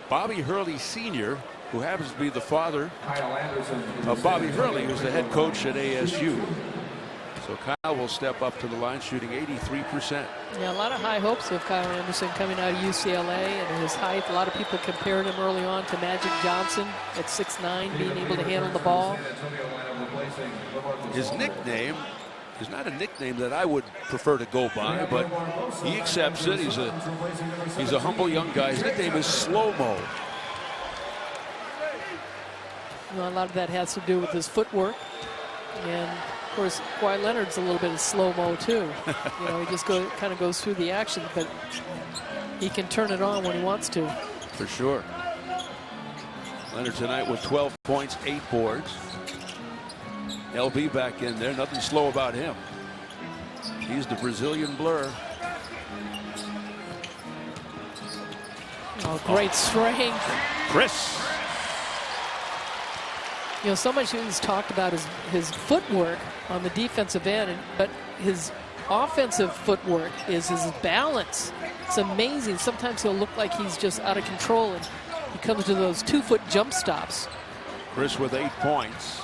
Bobby Hurley Sr., who happens to be the father of Bobby Hurley, who's the head coach at ASU. So Kyle will step up to the line, shooting 83%. Yeah, a lot of high hopes of Kyle Anderson coming out of UCLA and his height. A lot of people compared him early on to Magic Johnson at 6'9", being able to handle the ball. His nickname is not a nickname that I would prefer to go by, but he accepts it. He's a humble young guy. His nickname is Slow-Mo. You know, a lot of that has to do with his footwork. And, of course, Kawhi Leonard's a little bit of slow-mo, too. You know, he just kind of goes through the action, but he can turn it on when he wants to. For sure. Leonard tonight with 12 points, 8 boards. LB back in there. Nothing slow about him. He's the Brazilian blur. Oh, great strength. Chris. You know, so much is talked about his footwork on the defensive end, but his offensive footwork is his balance. It's amazing. Sometimes he'll look like he's just out of control, and he comes to those 2-foot jump stops. Chris with 8 points.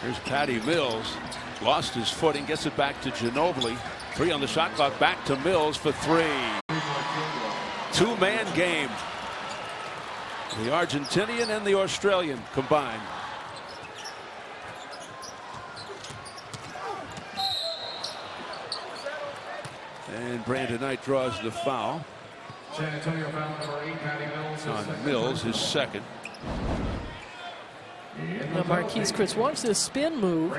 Here's Patty Mills. Lost his footing, gets it back to Ginobili. 3 on the shot clock, back to Mills for 3. Two-man game. The Argentinian and the Australian combined. And Brandon Knight draws the foul. San Antonio foul number 8, Patty Mills. On Mills, his second. Now Marquise Chris, watch this spin move.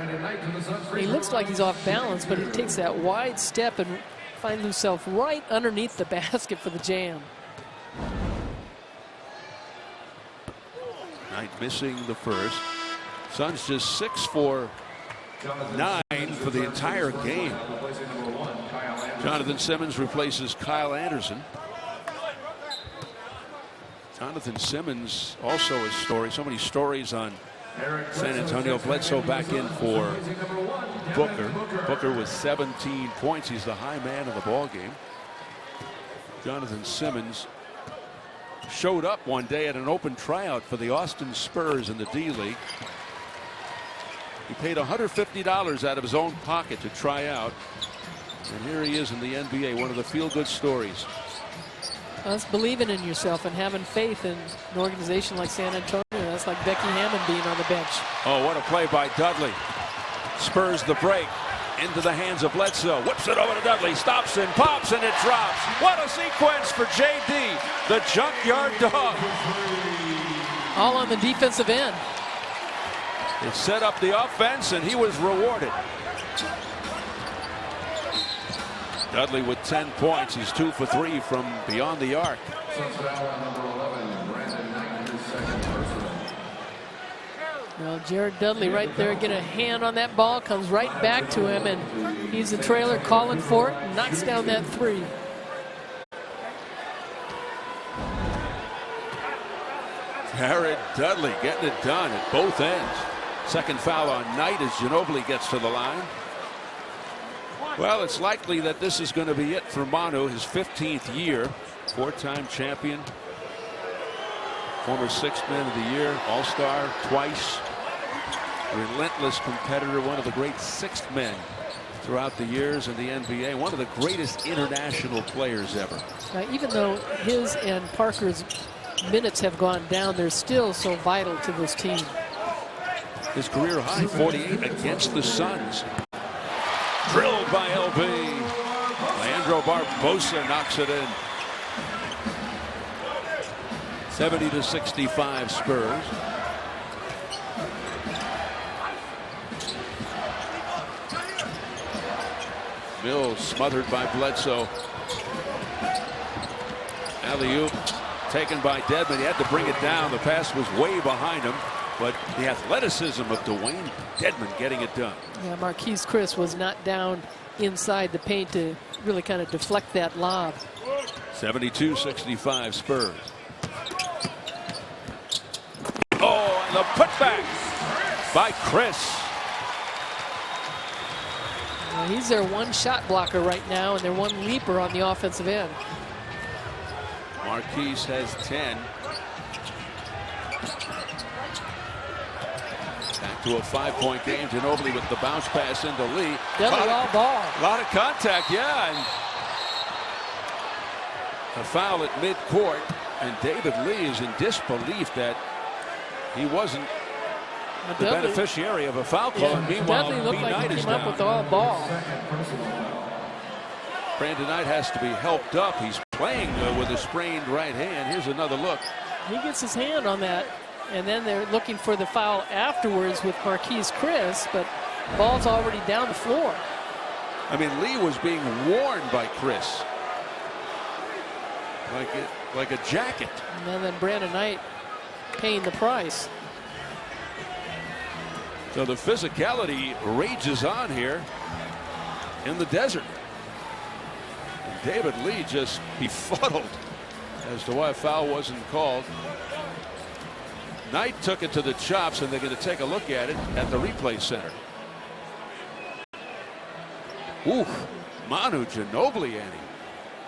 He looks like he's off balance, but he takes that wide step and finds himself right underneath the basket for the jam. Knight missing the first. Suns just 6 for 9 for the entire game. Jonathan Simmons replaces Kyle Anderson. Jonathan Simmons also a story. So many stories on San Antonio. Bledsoe back in for Booker. Booker with 17 points. He's the high man of the ball game. Jonathan Simmons showed up one day at an open tryout for the Austin Spurs in the D-League. He paid $150 out of his own pocket to try out. And here he is in the NBA, one of the feel-good stories. That's believing in yourself and having faith in an organization like San Antonio. That's like Becky Hammond being on the bench. Oh, what a play by Dudley. Spurs the break. Into the hands of Bledsoe. Whips it over to Dudley. Stops and pops and it drops. What a sequence for JD, the junkyard dog. All on the defensive end. It set up the offense and he was rewarded. Dudley with 10 points. He's 2 for 3 from beyond the arc. Well, Jared Dudley right there, get a hand on that ball, comes right back to him, and he's the trailer calling for it and knocks down that 3. Jared Dudley getting it done at both ends. Second foul on Knight as Ginobili gets to the line. Well, it's likely that this is going to be it for Manu, his 15th year. 4-time champion. Former 6th man of the year, all-star twice. Relentless competitor, one of the great 6th men throughout the years in the NBA. One of the greatest international players ever. Even though his and Parker's minutes have gone down, they're still so vital to this team. His career high 48 against the Suns. Drilled by LB. Alejandro Barbosa knocks it in. 70-65 Spurs. Mills smothered by Bledsoe. Alley-oop taken by Dedmon. He had to bring it down. The pass was way behind him, but the athleticism of Dwayne Dedmon getting it done. Yeah, Marquise Chris was not down inside the paint to really kind of deflect that lob. 72-65 Spurs. Oh, and the putback by Chris. Well, he's their one shot blocker right now and their one leaper on the offensive end. Marquise has 10. Back to a 5-point game. Ginobili with the bounce pass into Lee. Definitely all ball. A lot of contact, yeah. And a foul at midcourt, and David Lee is in disbelief that he wasn't the beneficiary of a foul call. Yeah, and meanwhile, definitely looked like he is came up down. with all ball. Brandon Knight has to be helped up. He's playing with a sprained right hand. Here's another look. He gets his hand on that, and then they're looking for the foul afterwards with Marquise Chris, but ball's already down the floor. I mean, Lee was being worn by Chris like a jacket. And then Brandon Knight paying the price. So the physicality rages on here in the desert. And David Lee just befuddled as to why a foul wasn't called. Knight took it to the chops, and they're going to take a look at it at the replay center. Ooh, Manu Ginobili, Annie.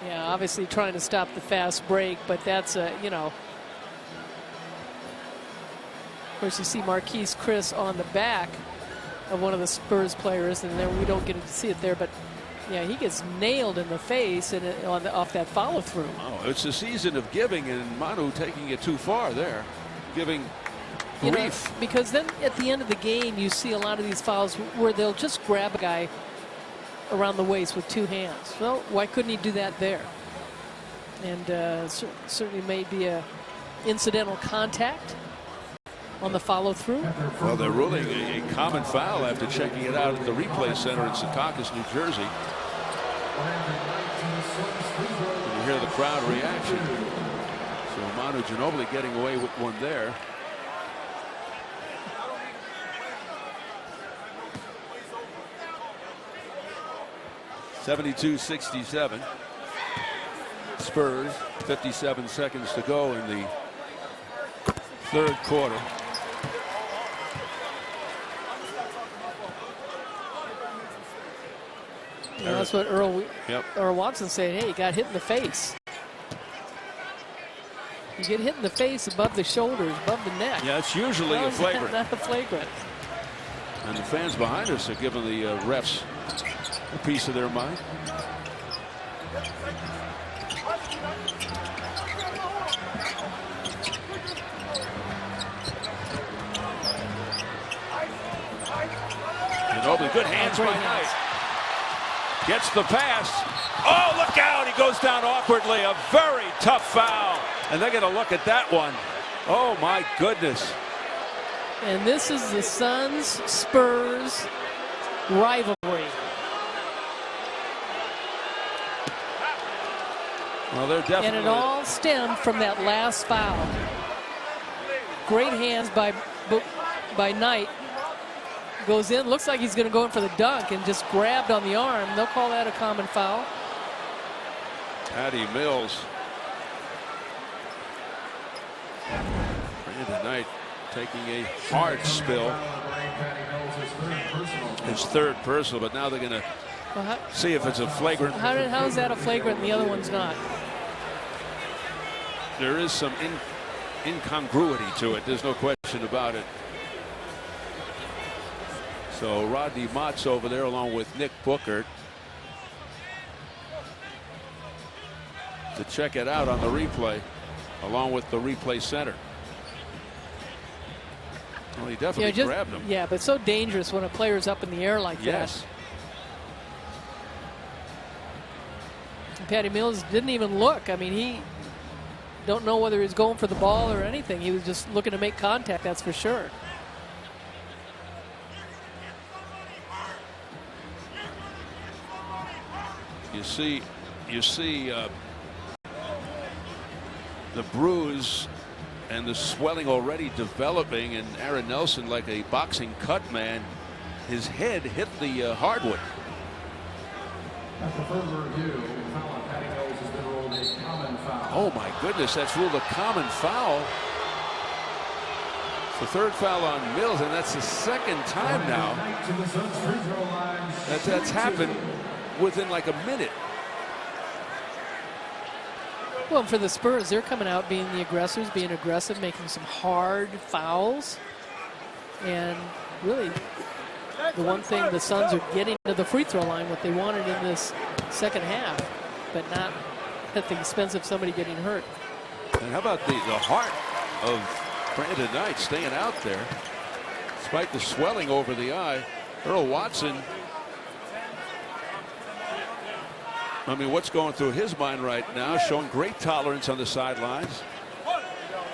Yeah, obviously trying to stop the fast break, but that's you know. Of course, you see Marquise Chris on the back of one of the Spurs players, and then we don't get to see it there, but yeah, he gets nailed in the face and off that follow through. Oh, it's a season of giving, and Manu taking it too far there, giving grief. Because then at the end of the game, you see a lot of these fouls where they'll just grab a guy around the waist with two hands. Well, why couldn't he do that there? And certainly may be a incidental contact on the follow through. Well, they're ruling a common foul after checking it out at the replay center in Secaucus, New Jersey. You hear the crowd reaction. So Manu Ginobili getting away with one there. (72-67) Spurs. 57 seconds to go in the third quarter. Yeah, that's what Earl Watson said. Hey, he got hit in the face. You get hit in the face above the shoulders, above the neck. Yeah, it's usually a flagrant. Not a flagrant. And the fans behind us are giving the refs a piece of their mind. Ginobili, good hands by Knight. Gets the pass. Oh, look out. He goes down awkwardly. A very tough foul. And they're going to look at that one. Oh, my goodness. And this is the Suns-Spurs rivalry. Well, they're definitely. And it all stemmed from that last foul. Great hands by Knight. Goes in, looks like he's going to go in for the dunk and just grabbed on the arm. They'll call that a common foul. Patty Mills. Brandon Knight taking a hard spill. His third personal, but now they're going to see if it's a flagrant. How is that a flagrant and the other one's not? There is some incongruity to it. There's no question about it. So Rodney Mott's over there along with Nick Bookert to check it out on the replay, along with the replay center. Well, he definitely grabbed him. Yeah, but so dangerous when a player's up in the air like yes. that. Patty Mills didn't even look. I mean, he don't know whether he's going for the ball or anything. He was just looking to make contact, that's for sure. You see the bruise and the swelling already developing, and Aaron Nelson, like a boxing cut man, his head hit the hardwood. After further review, foul on Patty Mills has been ruled a common foul. Oh my goodness, that's ruled a common foul. It's the third foul on Mills, and that's the second time now that's happened within like a minute. Well, for the Spurs, they're coming out being the aggressors, being aggressive, making some hard fouls. And really, the one thing the Suns are getting to the free throw line, what they wanted in this second half, but not at the expense of somebody getting hurt. And how about the heart of Brandon Knight staying out there, despite the swelling over the eye. Earl Watson, I mean, what's going through his mind right now? Showing great tolerance on the sidelines,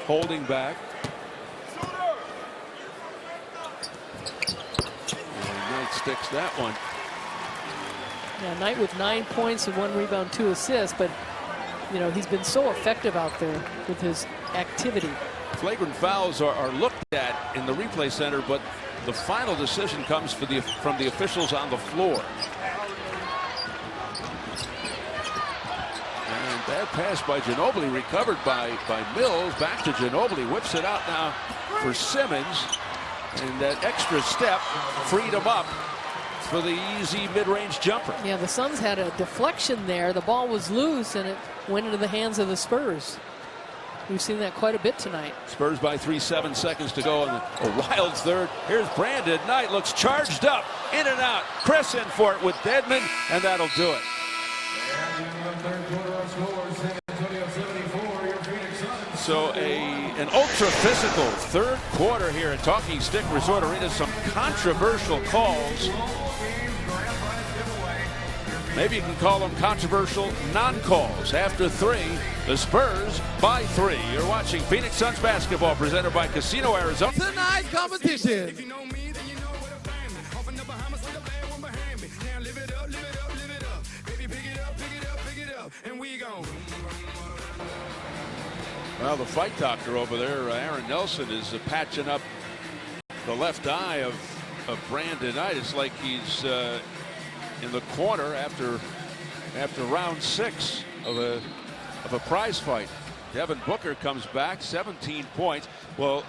holding back. And Knight sticks that one. Yeah, Knight with 9 points and 1 rebound, 2 assists, but you know, he's been so effective out there with his activity. Flagrant fouls are looked at in the replay center, but the final decision comes from the officials on the floor. And bad pass by Ginobili, recovered by Mills. Back to Ginobili, whips it out now for Simmons, and that extra step freed him up for the easy mid-range jumper. Yeah, the Suns had a deflection there. The ball was loose, and it went into the hands of the Spurs. We've seen that quite a bit tonight. Spurs by 3, 7 seconds to go, and a wild third. Here's Brandon Knight, looks charged up, in and out. Chris in for it with Dedmon, and that'll do it. So an ultra physical third quarter here at Talking Stick Resort Arena. Some controversial calls. Maybe you can call them controversial non-calls. After 3, the Spurs by 3. You're watching Phoenix Suns basketball presented by Casino Arizona. Tonight's competition. Well, the fight doctor over there, Aaron Nelson, is patching up the left eye of Brandon Knight. It's like he's in the corner after round 6 of a prize fight. Devin Booker comes back, 17 points. Well,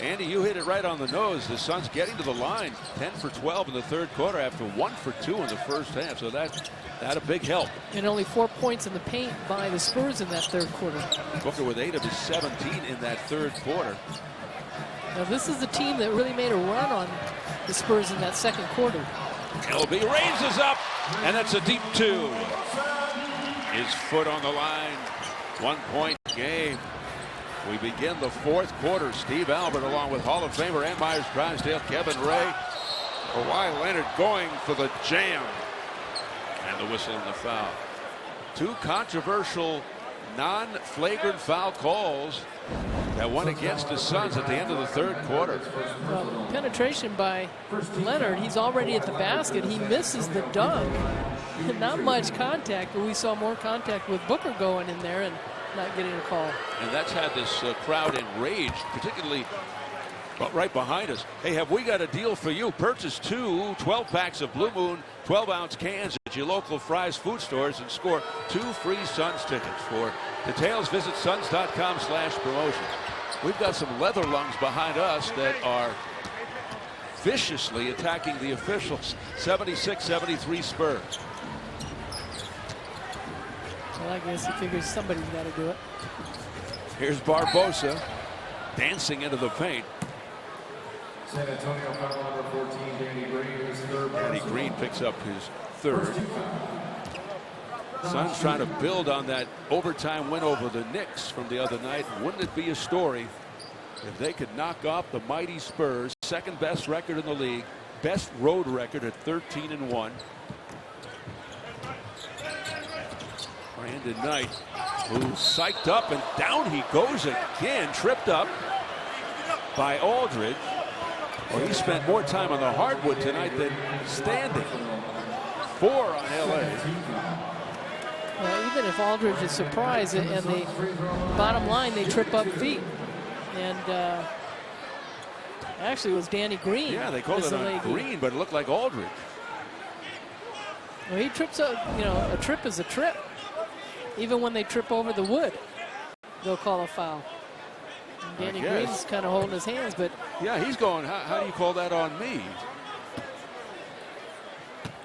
Andy, you hit it right on the nose. The Suns getting to the line, 10 for 12 in the third quarter after 1 for 2 in the first half. So that a big help. And only 4 points in the paint by the Spurs in that third quarter. Booker with 8 of his 17 in that third quarter. Now this is the team that really made a run on the Spurs in that second quarter. LB raises up, and that's a deep 2. His foot on the line. 1-point game. We begin the fourth quarter. Steve Albert along with Hall of Famer and Myers Drysdale, Kevin Ray, Kawhi Leonard going for the jam. And the whistle and the foul. 2 controversial non-flagrant foul calls that went against the Suns at the end of the third quarter. Well, penetration by Leonard. He's already at the basket. He misses the dunk. Not much contact, but we saw more contact with Booker going in there and not getting a call. And that's had this crowd enraged, particularly right behind us. Hey, have we got a deal for you? Purchase 2 12-packs of Blue Moon 12-ounce cans at your local Fry's food stores and score 2 free Suns tickets. For details, visit suns.com/promotions. We've got some leather lungs behind us that are viciously attacking the officials. 76-73 Spurs. Well, I guess he figures somebody's got to do it. Here's Barbosa dancing into the paint. San Antonio foul number 14, Danny Green, his third. Danny Green picks up his third. Suns trying to build on that overtime win over the Knicks from the other night. Wouldn't it be a story if they could knock off the mighty Spurs, second best record in the league, best road record at 13-1. Brandon Knight, who's psyched up, and down he goes again, tripped up by Aldridge. Well, he spent more time on the hardwood tonight than standing. 4 on LA. Even if Aldridge is surprised, and the bottom line, they trip up feet. And actually, it was Danny Green. Yeah, they called it on Green, but it looked like Aldridge. Well, he trips up, a trip is a trip. Even when they trip over the wood, they'll call a foul. And Danny Green's kind of holding his hands, but... Yeah, he's going, how do you call that on me?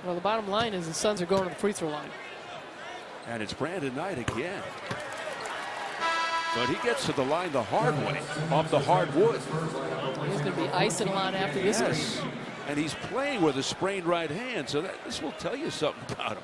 Well, the bottom line is the Suns are going to the free throw line. And it's Brandon Knight again. But he gets to the line the hard way, off the hardwood. He's going to be icing a lot after this one. And he's playing with a sprained right hand, so this will tell you something about him.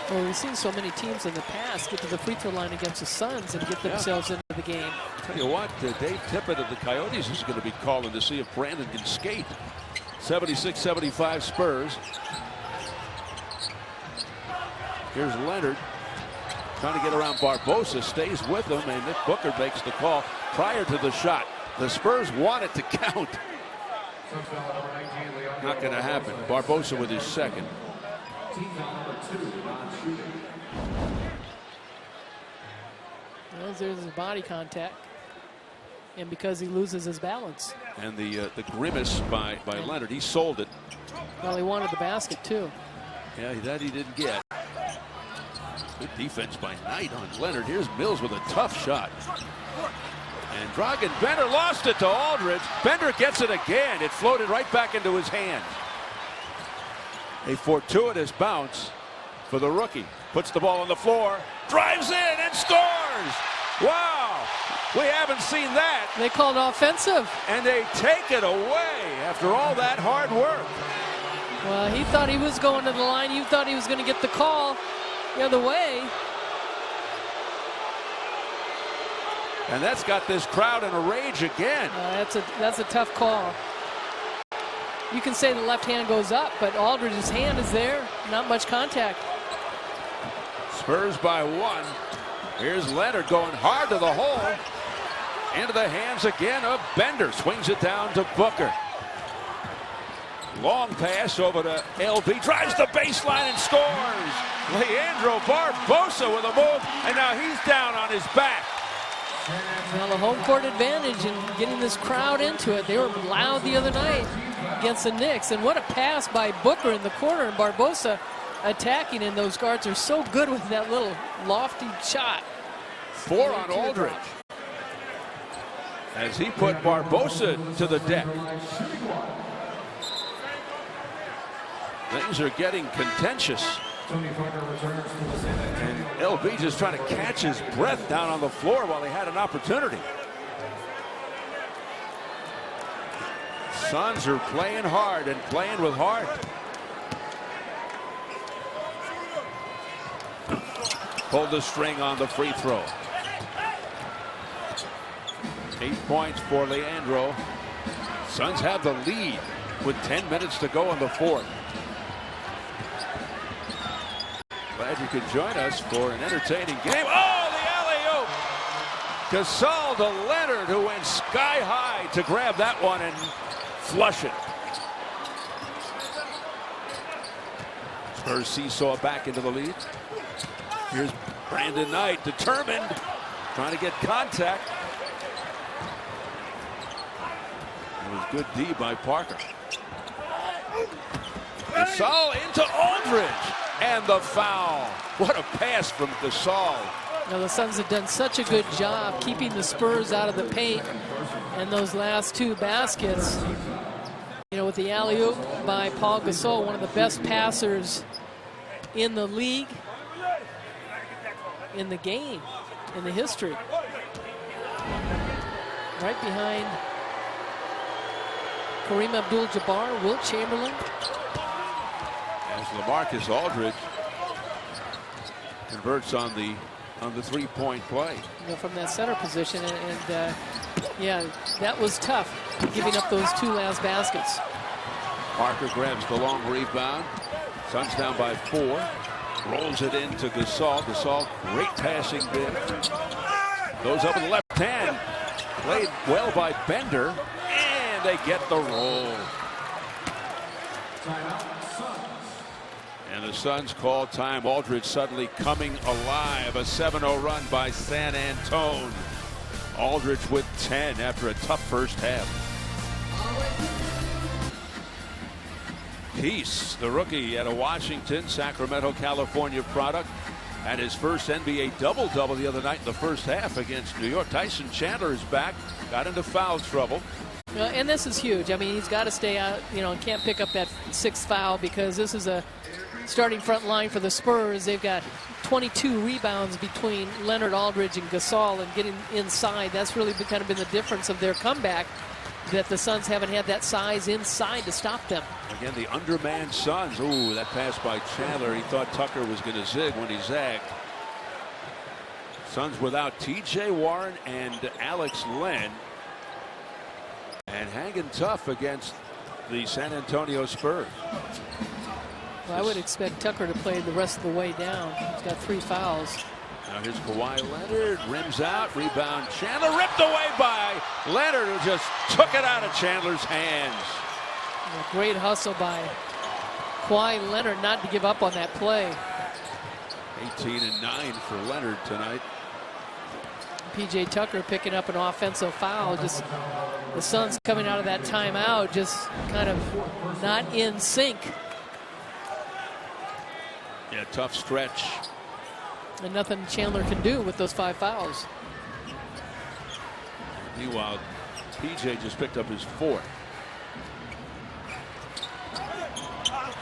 Well, we've seen so many teams in the past get to the free throw line against the Suns and get themselves into the game. Tell you what, Dave Tippett of the Coyotes is going to be calling to see if Brandon can skate. 76-75 Spurs. Here's Leonard trying to get around Barbosa, stays with him, and Nick Booker makes the call prior to the shot. The Spurs want it to count. Not going to happen. Barbosa with his second. Well, there's his body contact, and because he loses his balance. And the grimace by Leonard, he sold it. Well, he wanted the basket too. Yeah, that he didn't get. Good defense by Knight on Leonard. Here's Mills with a tough shot. And Dragan Bender lost it to Aldridge. Bender gets it again. It floated right back into his hand. A fortuitous bounce for the rookie. Puts the ball on the floor, drives in and scores. Wow, we haven't seen that. They called offensive. And they take it away after all that hard work. Well, he thought he was going to the line. You thought he was going to get the call the other way. And that's got this crowd in a rage again. That's a tough call. You can say the left hand goes up, but Aldridge's hand is there. Not much contact. Spurs by 1. Here's Leonard going hard to the hole. Into the hands again of Bender. Swings it down to Booker. Long pass over to LB. Drives the baseline and scores. Leandro Barbosa with a move. And now he's down on his back. Well, the home court advantage and getting this crowd into it. They were loud the other night against the Knicks. And what a pass by Booker in the corner, and Barbosa attacking, and those guards are so good with that little lofty shot. 4 on Aldridge as he put Barbosa to the deck. Things are getting contentious. And LB just trying to catch his breath down on the floor while he had an opportunity. Suns are playing hard and playing with heart. Pulled the string on the free throw. 8 points for Leandro. Suns have the lead with 10 minutes to go in the fourth. Glad you could join us for an entertaining game. Oh, the alley-oop! Gasol to Leonard, who went sky high to grab that one and flush it. Spurs seesaw back into the lead. Here's Brandon Knight, determined, trying to get contact. It was good D by Parker. Gasol into Aldridge. And the foul. What a pass from Gasol. Now the Suns have done such a good job keeping the Spurs out of the paint. And those last 2 baskets, with the alley-oop by Paul Gasol, one of the best passers in the league, in the game, in the history. Right behind Kareem Abdul-Jabbar, Wilt Chamberlain. As LaMarcus Aldridge converts on the on the three-point play. From that center position. And yeah, that was tough, giving up those two last baskets. Parker grabs the long rebound. Suns down by 4. Rolls it into Gasol. Gasol, great passing bid. Goes up with the left hand. Played well by Bender. And they get the roll. And the Suns call time. Aldridge suddenly coming alive. A 7-0 run by San Antone. Aldridge with 10 after a tough first half. Peace, the rookie out of Washington, Sacramento, California product, had his first NBA double-double the other night in the first half against New York. Tyson Chandler is back, got into foul trouble. And this is huge. I mean, he's got to stay out, and can't pick up that 6th foul, because this is a starting front line for the Spurs. They've got 22 rebounds between Leonard, Aldridge, and Gasol, and getting inside. That's really kind of been the difference of their comeback, that the Suns haven't had that size inside to stop them. Again, the undermanned Suns. Ooh, that pass by Chandler. He thought Tucker was going to zig when he zagged. Suns without T.J. Warren and Alex Len. And hanging tough against the San Antonio Spurs. Well, I would expect Tucker to play the rest of the way down. He's got 3 fouls. Now here's Kawhi Leonard, rims out, rebound. Chandler ripped away by Leonard, who just took it out of Chandler's hands. A great hustle by Kawhi Leonard not to give up on that play. 18 and 9 for Leonard tonight. P.J. Tucker picking up an offensive foul. Just the Suns coming out of that timeout, just kind of not in sync. Yeah, tough stretch. And nothing Chandler can do with those 5 fouls. Meanwhile, P.J. just picked up his 4th.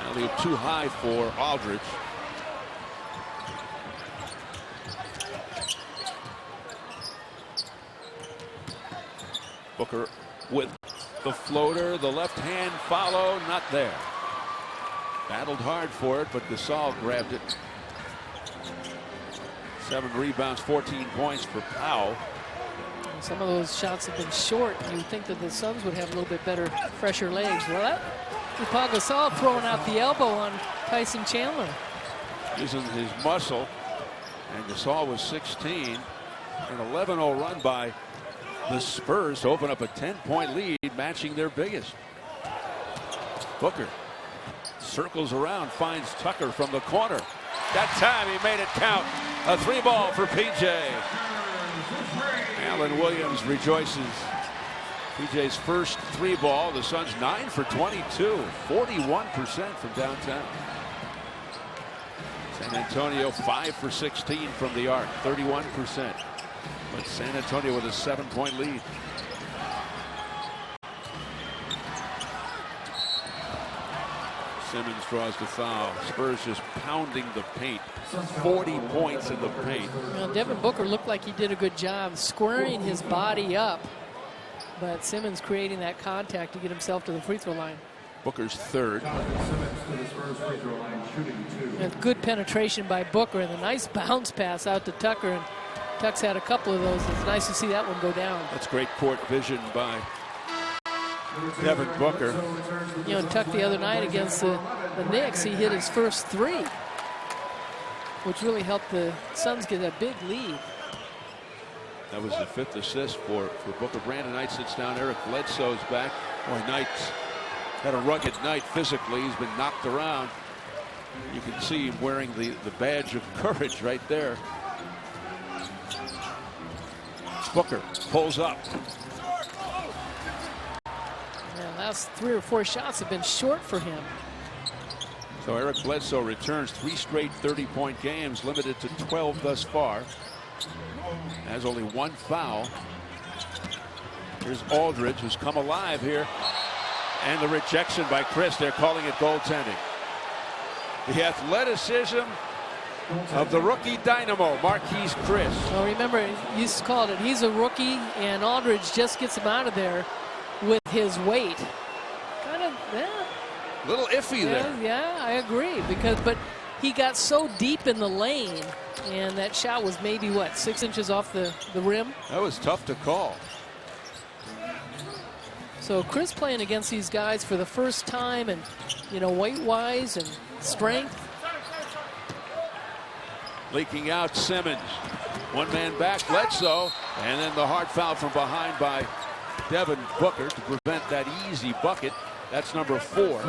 Alley too high for Aldridge. Booker with the floater, the left hand follow, not there. Battled hard for it, but Gasol grabbed it. 7 rebounds, 14 points for Powell. Some of those shots have been short. You would think that the Suns would have a little bit better, fresher legs. Well, that Paul Gasol throwing out the elbow on Tyson Chandler. Using his muscle. And Gasol was 16. An 11-0 run by the Spurs to open up a 10-point lead, matching their biggest. Booker circles around, finds Tucker from the corner. That time he made it count. A 3-ball for P.J. Allen Williams rejoices. P.J.'s first 3-ball. The Suns 9 for 22, 41% from downtown. San Antonio 5 for 16 from the arc, 31%. But San Antonio with a 7-point lead. Simmons draws the foul. Spurs just pounding the paint. 40 points in the paint. Well, Devin Booker looked like he did a good job squaring his body up, but Simmons creating that contact to get himself to the free throw line. Booker's 3rd. And good penetration by Booker, and a nice bounce pass out to Tucker, and Tuck's had a couple of those. It's nice to see that one go down. That's great court vision by Devin Booker. Tuck the other night against the Knicks, he hit his first 3, which really helped the Suns get a big lead. That was the 5th assist for Booker. Brandon Knight sits down. Eric Bledsoe's back. Boy, Knight's had a rugged night physically. He's been knocked around. You can see him wearing the badge of courage right there. Booker pulls up. Last 3 or 4 shots have been short for him. So Eric Bledsoe returns 3 straight 30-point games, limited to 12 thus far. Has only 1 foul. Here's Aldridge, who's come alive here. And the rejection by Chris. They're calling it goaltending. The athleticism of the rookie dynamo, Marquise Chris. Well, remember, you called it. He's a rookie, and Aldridge just gets him out of there with his weight. Kind of, Little iffy there. Yeah, I agree. But he got so deep in the lane, and that shot was maybe, what, 6 inches off the rim? That was tough to call. So Chris playing against these guys for the first time, and, you know, weight-wise and strength. Leaking out Simmons. One man back, Bledsoe, and then the hard foul from behind by Devin Booker to prevent that easy bucket. That's number 4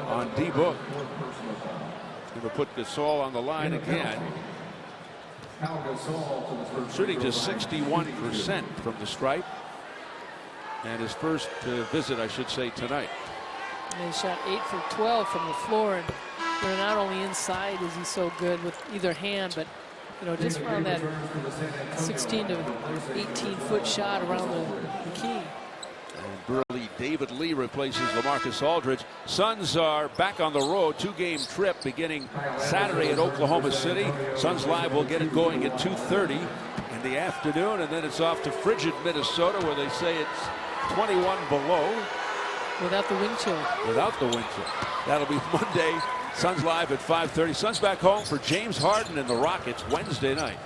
on D. Book. Going to put Gasol on the line again. Shooting just 61% from the stripe. And his first visit, I should say, tonight. And he shot 8 for 12 from the floor, and you know, not only inside is he so good with either hand, but you know, just around that 16 to 18 foot shot around the key. And burly David Lee replaces LaMarcus Aldridge. Suns are back on the road, 2-game trip beginning Saturday at Oklahoma City. Suns Live will get it going at 2:30 in the afternoon, and then it's off to frigid Minnesota, where they say it's 21 below. Without the wind chill. Without the wind chill. That'll be Monday. Suns Live at 5:30. Suns back home for James Harden and the Rockets Wednesday night.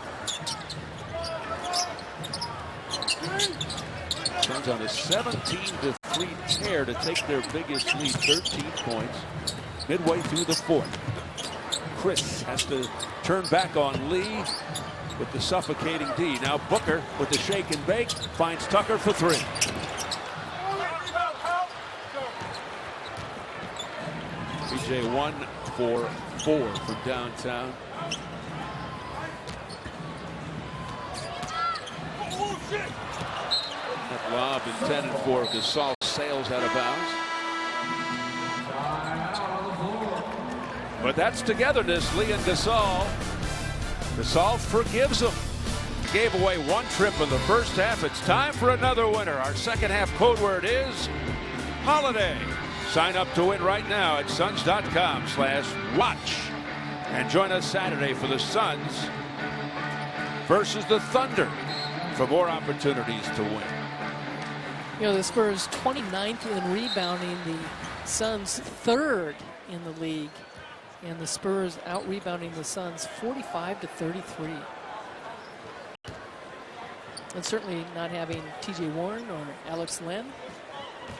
Suns on a 17-3 tear to take their biggest lead, 13 points, midway through the fourth. Chris has to turn back on Lee with the suffocating D. Now Booker with the shake and bake finds Tucker for 3. PJ 1 for 4 from downtown. That lob intended for Gasol sails out of bounds. But that's togetherness, Lee and Gasol. Gasol forgives him. Gave away 1 trip in the first half. It's time for another winner. Our second half code word is holiday. Sign up to win right now at suns.com/watch. And join us Saturday for the Suns versus the Thunder for more opportunities to win. You know, the Spurs 29th in rebounding, the Suns 3rd in the league. And the Spurs out-rebounding the Suns 45-33. And certainly not having T.J. Warren or Alex Len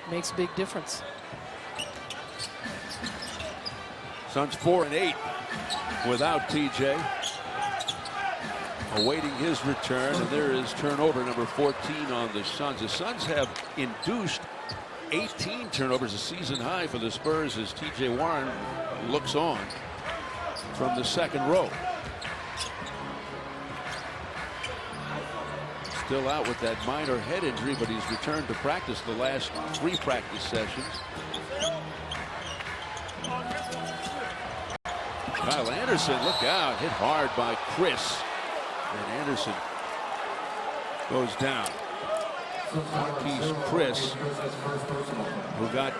makes a big difference. Suns 4-8 without TJ. Awaiting his return, and there is turnover number 14 on the Suns. The Suns have induced 18 turnovers, a season high for the Spurs, as TJ Warren looks on from the second row. Still out with that minor head injury, but he's returned to practice the last 3 practice sessions. Kyle Anderson, look out, hit hard by Chris. And Anderson goes down. Marquise Chris, who got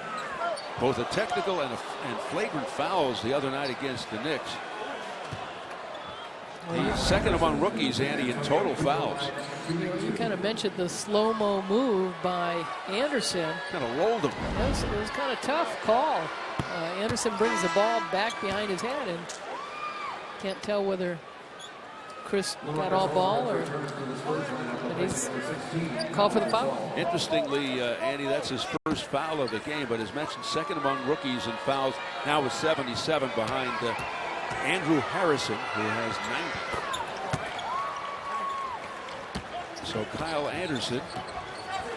both a technical and flagrant fouls the other night against the Knicks. He's second among rookies, Andy, in total fouls. You kind of mentioned the slow-mo move by Anderson. Kind of rolled him. It was kind of tough call. Anderson brings the ball back behind his head, and can't tell whether Chris got all ball or he's called for the foul. Interestingly, Andy, that's his first foul of the game, but as mentioned, second among rookies in fouls, now with 77 behind Andrew Harrison, who has 90. So Kyle Anderson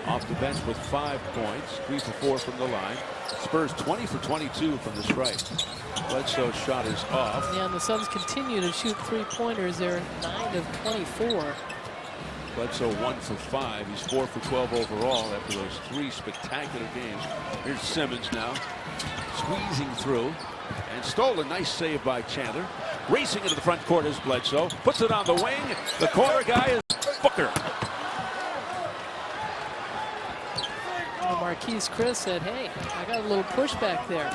off the bench with 5 points, 3 for 4 from the line. Spurs 20 for 22 from the stripe. Bledsoe's shot is off. Yeah, and the Suns continue to shoot 3-pointers. They're 9 of 24. Bledsoe 1 for 5. He's 4 for 12 overall after those 3 spectacular games. Here's Simmons now, squeezing through, and stole a nice save by Chandler. Racing into the front court is Bledsoe. Puts it on the wing. The corner guy is Booker. Marquise Chris said, hey, I got a little pushback there.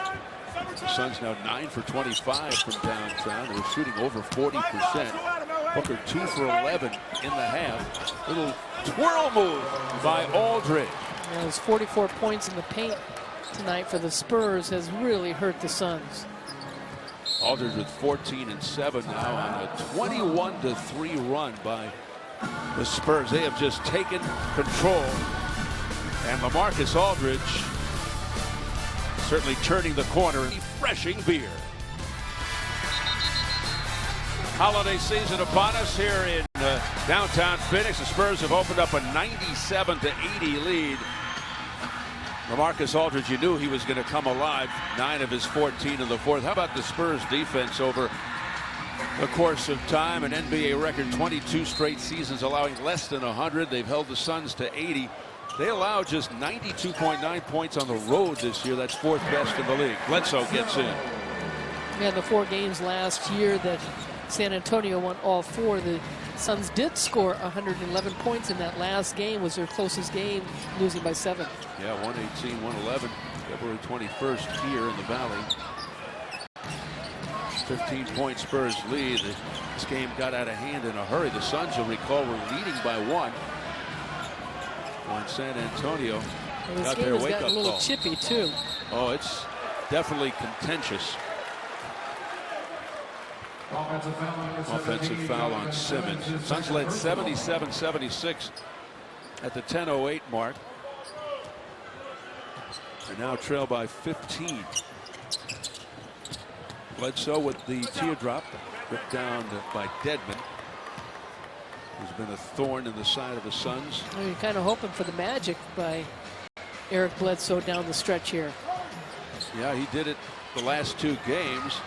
The Suns now 9 for 25 from downtown. They're shooting over 40%. Booker 2 for 11 in the half. Little twirl move by Aldridge. Yeah, those 44 points in the paint tonight for the Spurs has really hurt the Suns. Aldridge with 14 and 7 now on a 21-3 run by the Spurs. They have just taken control. And LaMarcus Aldridge certainly turning the corner. Refreshing beer. Holiday season upon us here in downtown Phoenix. The Spurs have opened up a 97-80 lead. LaMarcus Aldridge, you knew he was going to come alive. 9 of his 14 in the fourth. How about the Spurs defense over the course of time? An NBA record 22 straight seasons allowing less than 100. They've held the Suns to 80. They allow just 92.9 points on the road this year. That's 4th best in the league. Bledsoe gets in. Yeah, the 4 games last year that San Antonio won all 4. The Suns did score 111 points in that last game. Was their closest game, losing by 7. Yeah, 118-111. February 21st here in the Valley. 15-point Spurs lead. This game got out of hand in a hurry. The Suns, you'll recall, were leading by 1 when San Antonio got their wake-up call. A little chippy too. Oh, it's definitely contentious. Offensive foul on Simmons. Suns led 77-76 at the 10:08 mark. They're now trail by 15. Bledsoe with the teardrop ripped down by Dedmon. Who's been a thorn in the side of the Suns. Well, you're kind of hoping for the magic by Eric Bledsoe down the stretch here. Yeah, he did it the last 2 games.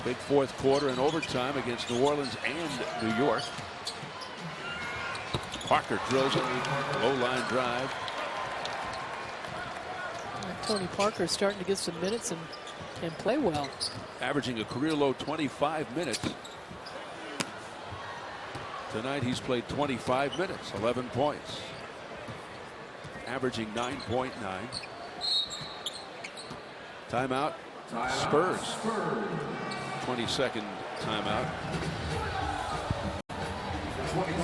Big 4th quarter and overtime against New Orleans and New York. Parker drills it. Low line drive. Tony Parker starting to get some minutes and play well. Averaging a career low 25 minutes. Tonight he's played 25 minutes, 11 points. Averaging 9.9. Timeout. Spurs. 22nd timeout.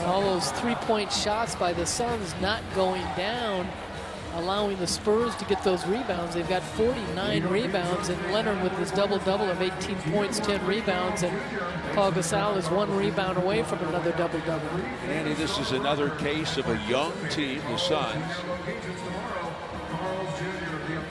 All those 3-point shots by the Suns not going down, allowing the Spurs to get those rebounds. They've got 49 rebounds, and Leonard with his double-double of 18 points, 10 rebounds, and Paul Gasol is 1 rebound away from another double-double. Andy, this is another case of a young team, the Suns,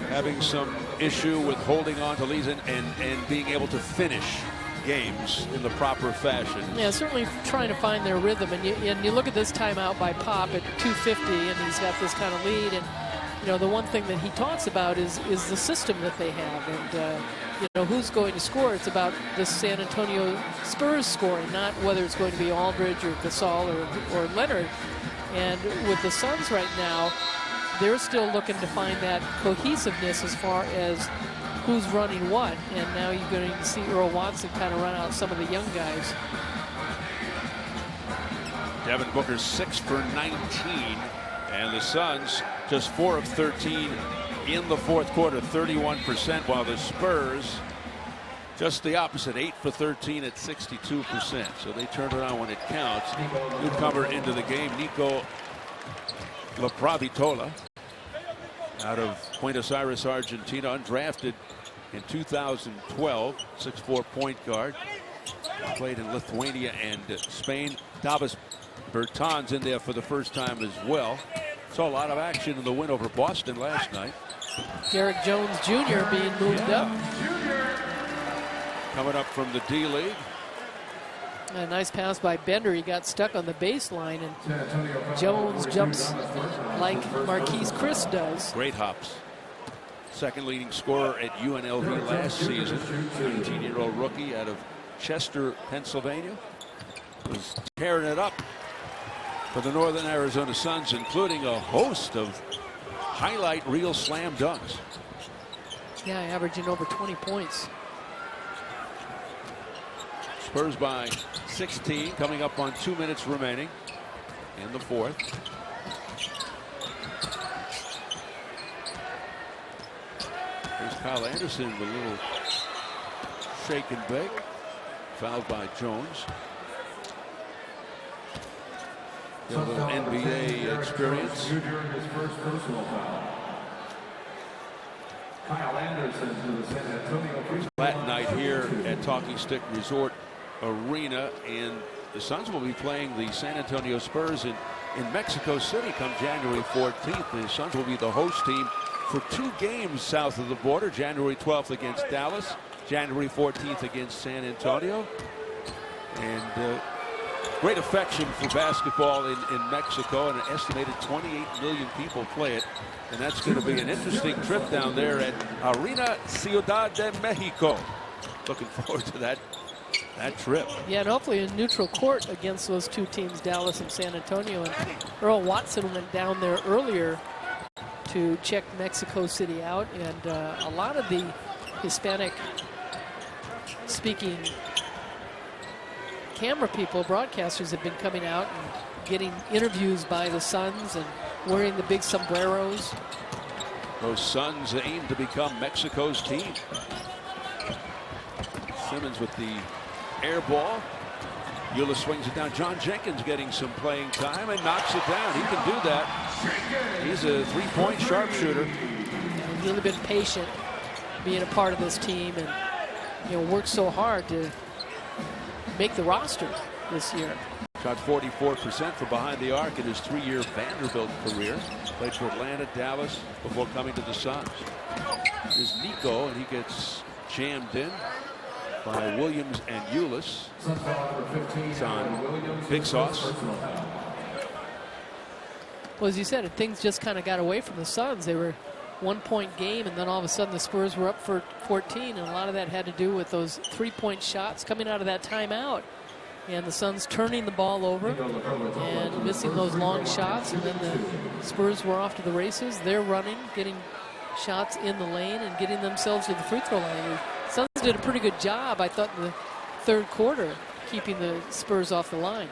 having some issue with holding on to leads and being able to finish games in the proper fashion. Yeah, certainly trying to find their rhythm. And you look at this timeout by Pop at 2:50, and he's got this kind of lead. And you know, the one thing that he talks about is the system that they have, and you know, who's going to score. It's about the San Antonio Spurs scoring, not whether it's going to be Aldridge or Gasol or Leonard. And with the Suns right now, they're still looking to find that cohesiveness as far as who's running what. And now you're going to see Earl Watson kind of run out some of the young guys. Devin Booker 6 for 19. And the Suns just 4 of 13 in the 4th quarter, 31%, while the Spurs just the opposite, 8 for 13 at 62%. So they turn around when it counts. Newcomer into the game, Nico Laprovitola, out of Buenos Aires, Argentina, undrafted in 2012, 6'4" point guard. Played in Lithuania and Spain. Davis Bertans in there for the first time as well. Saw a lot of action in the win over Boston last night. Derek Jones Jr. being moved up. Coming up from the D-League. A nice pass by Bender. He got stuck on the baseline, and Jones jumps like Marquise Chris does. Great hops. Second leading scorer at UNLV last season. 19-year-old rookie out of Chester, Pennsylvania. Was tearing it up for the Northern Arizona Suns, including a host of highlight reel slam dunks. Yeah, averaging over 20 points. Spurs by 16, coming up on 2 minutes remaining in the 4th. Here's Kyle Anderson with a little shake and bake. Fouled by Jones. A little NBA experience. His first personal foul. Kyle Anderson. Flat night here at Talking Stick Resort Arena, and the Suns will be playing the San Antonio Spurs in Mexico City come January 14th. The Suns will be the host team for 2 games south of the border, January 12th against Dallas, January 14th against San Antonio. And great affection for basketball in Mexico, and an estimated 28 million people play it. And that's going to be an interesting trip down there at Arena Ciudad de Mexico. Looking forward to that trip. Yeah, and hopefully a neutral court against those 2 teams, Dallas and San Antonio. And Earl Watson went down there earlier to check Mexico City out, and a lot of the Hispanic speaking camera people, broadcasters, have been coming out and getting interviews by the Suns and wearing the big sombreros. Those Suns aim to become Mexico's team. Simmons with the air ball. Eula swings it down. John Jenkins getting some playing time and knocks it down. He can do that. He's a 3-point sharpshooter. He's really been patient being a part of this team, and worked so hard to make the roster this year. Shot 44% from behind the arc in his 3-year Vanderbilt career. Played for Atlanta, Dallas before coming to the Suns. Here's Nico, and he gets jammed in by Williams and Ulis. It's on Big Sauce. Well, as you said, things just kind of got away from the Suns. They were 1-point game, and then all of a sudden the Spurs were up for 14, and a lot of that had to do with those 3-point shots coming out of that timeout, and the Suns turning the ball over and missing those long shots, and then the Spurs were off to the races. They're running, getting shots in the lane and getting themselves to the free throw line. The Suns did a pretty good job, I thought, in the 3rd quarter, keeping the Spurs off the line.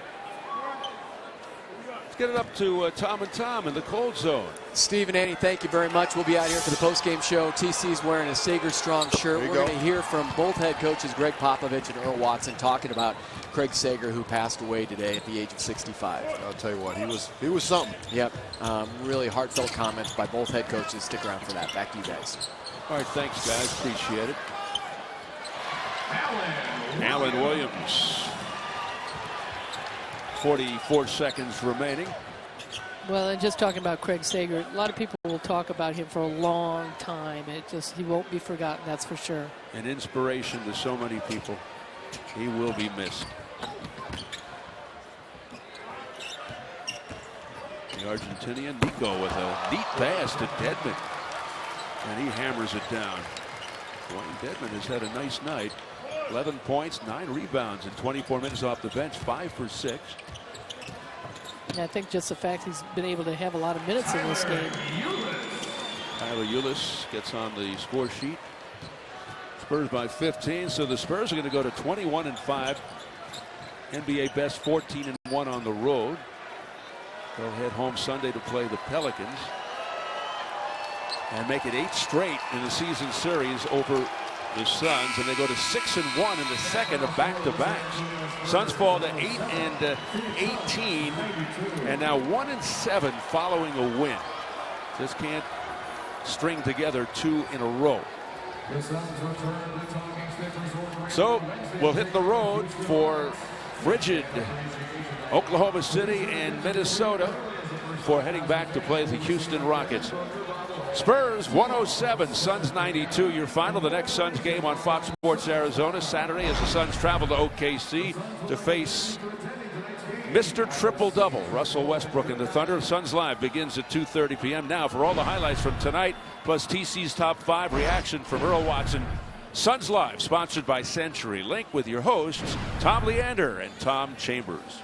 Get it up to Tom and Tom in the cold zone. Steve and Annie, thank you very much. We'll be out here for the post-game show. TC's wearing a Sager Strong shirt. We're going to hear from both head coaches, Greg Popovich and Earl Watson, talking about Craig Sager, who passed away today at the age of 65. I'll tell you what, he was something. Yep, really heartfelt comments by both head coaches. Stick around for that. Back to you guys. All right, thanks, guys. Appreciate it. Allen Williams. 44 seconds remaining. Well, and just talking about Craig Sager, a lot of people will talk about him for a long time. He won't be forgotten, that's for sure. An inspiration to so many people. He will be missed. The Argentinian Nico with a neat pass to Dedmon, and he hammers it down. Dwayne Dedmon has had a nice night. 11 points, 9 rebounds in 24 minutes off the bench, 5 for 6. And I think just the fact he's been able to have a lot of minutes in this game. Tyler Ulis gets on the score sheet. Spurs by 15, so the Spurs are going to go to 21-5. NBA best 14-1 on the road. They'll head home Sunday to play the Pelicans and make it 8 straight in the season series over the Suns, and they go to 6-1 in the second of back-to-backs. Suns fall to 8-18, and now 1-7 following a win. Just can't string together 2 in a row. So we'll hit the road for frigid Oklahoma City and Minnesota before heading back to play the Houston Rockets. Spurs 107, Suns 92. Your final. The next Suns game on Fox Sports Arizona Saturday as the Suns travel to OKC to face Mr. Triple-Double, Russell Westbrook and the Thunder. Suns Live begins at 2:30 p.m. Now for all the highlights from tonight, plus TC's Top 5 reaction from Earl Watson. Suns Live, sponsored by CenturyLink, with your hosts, Tom Leander and Tom Chambers.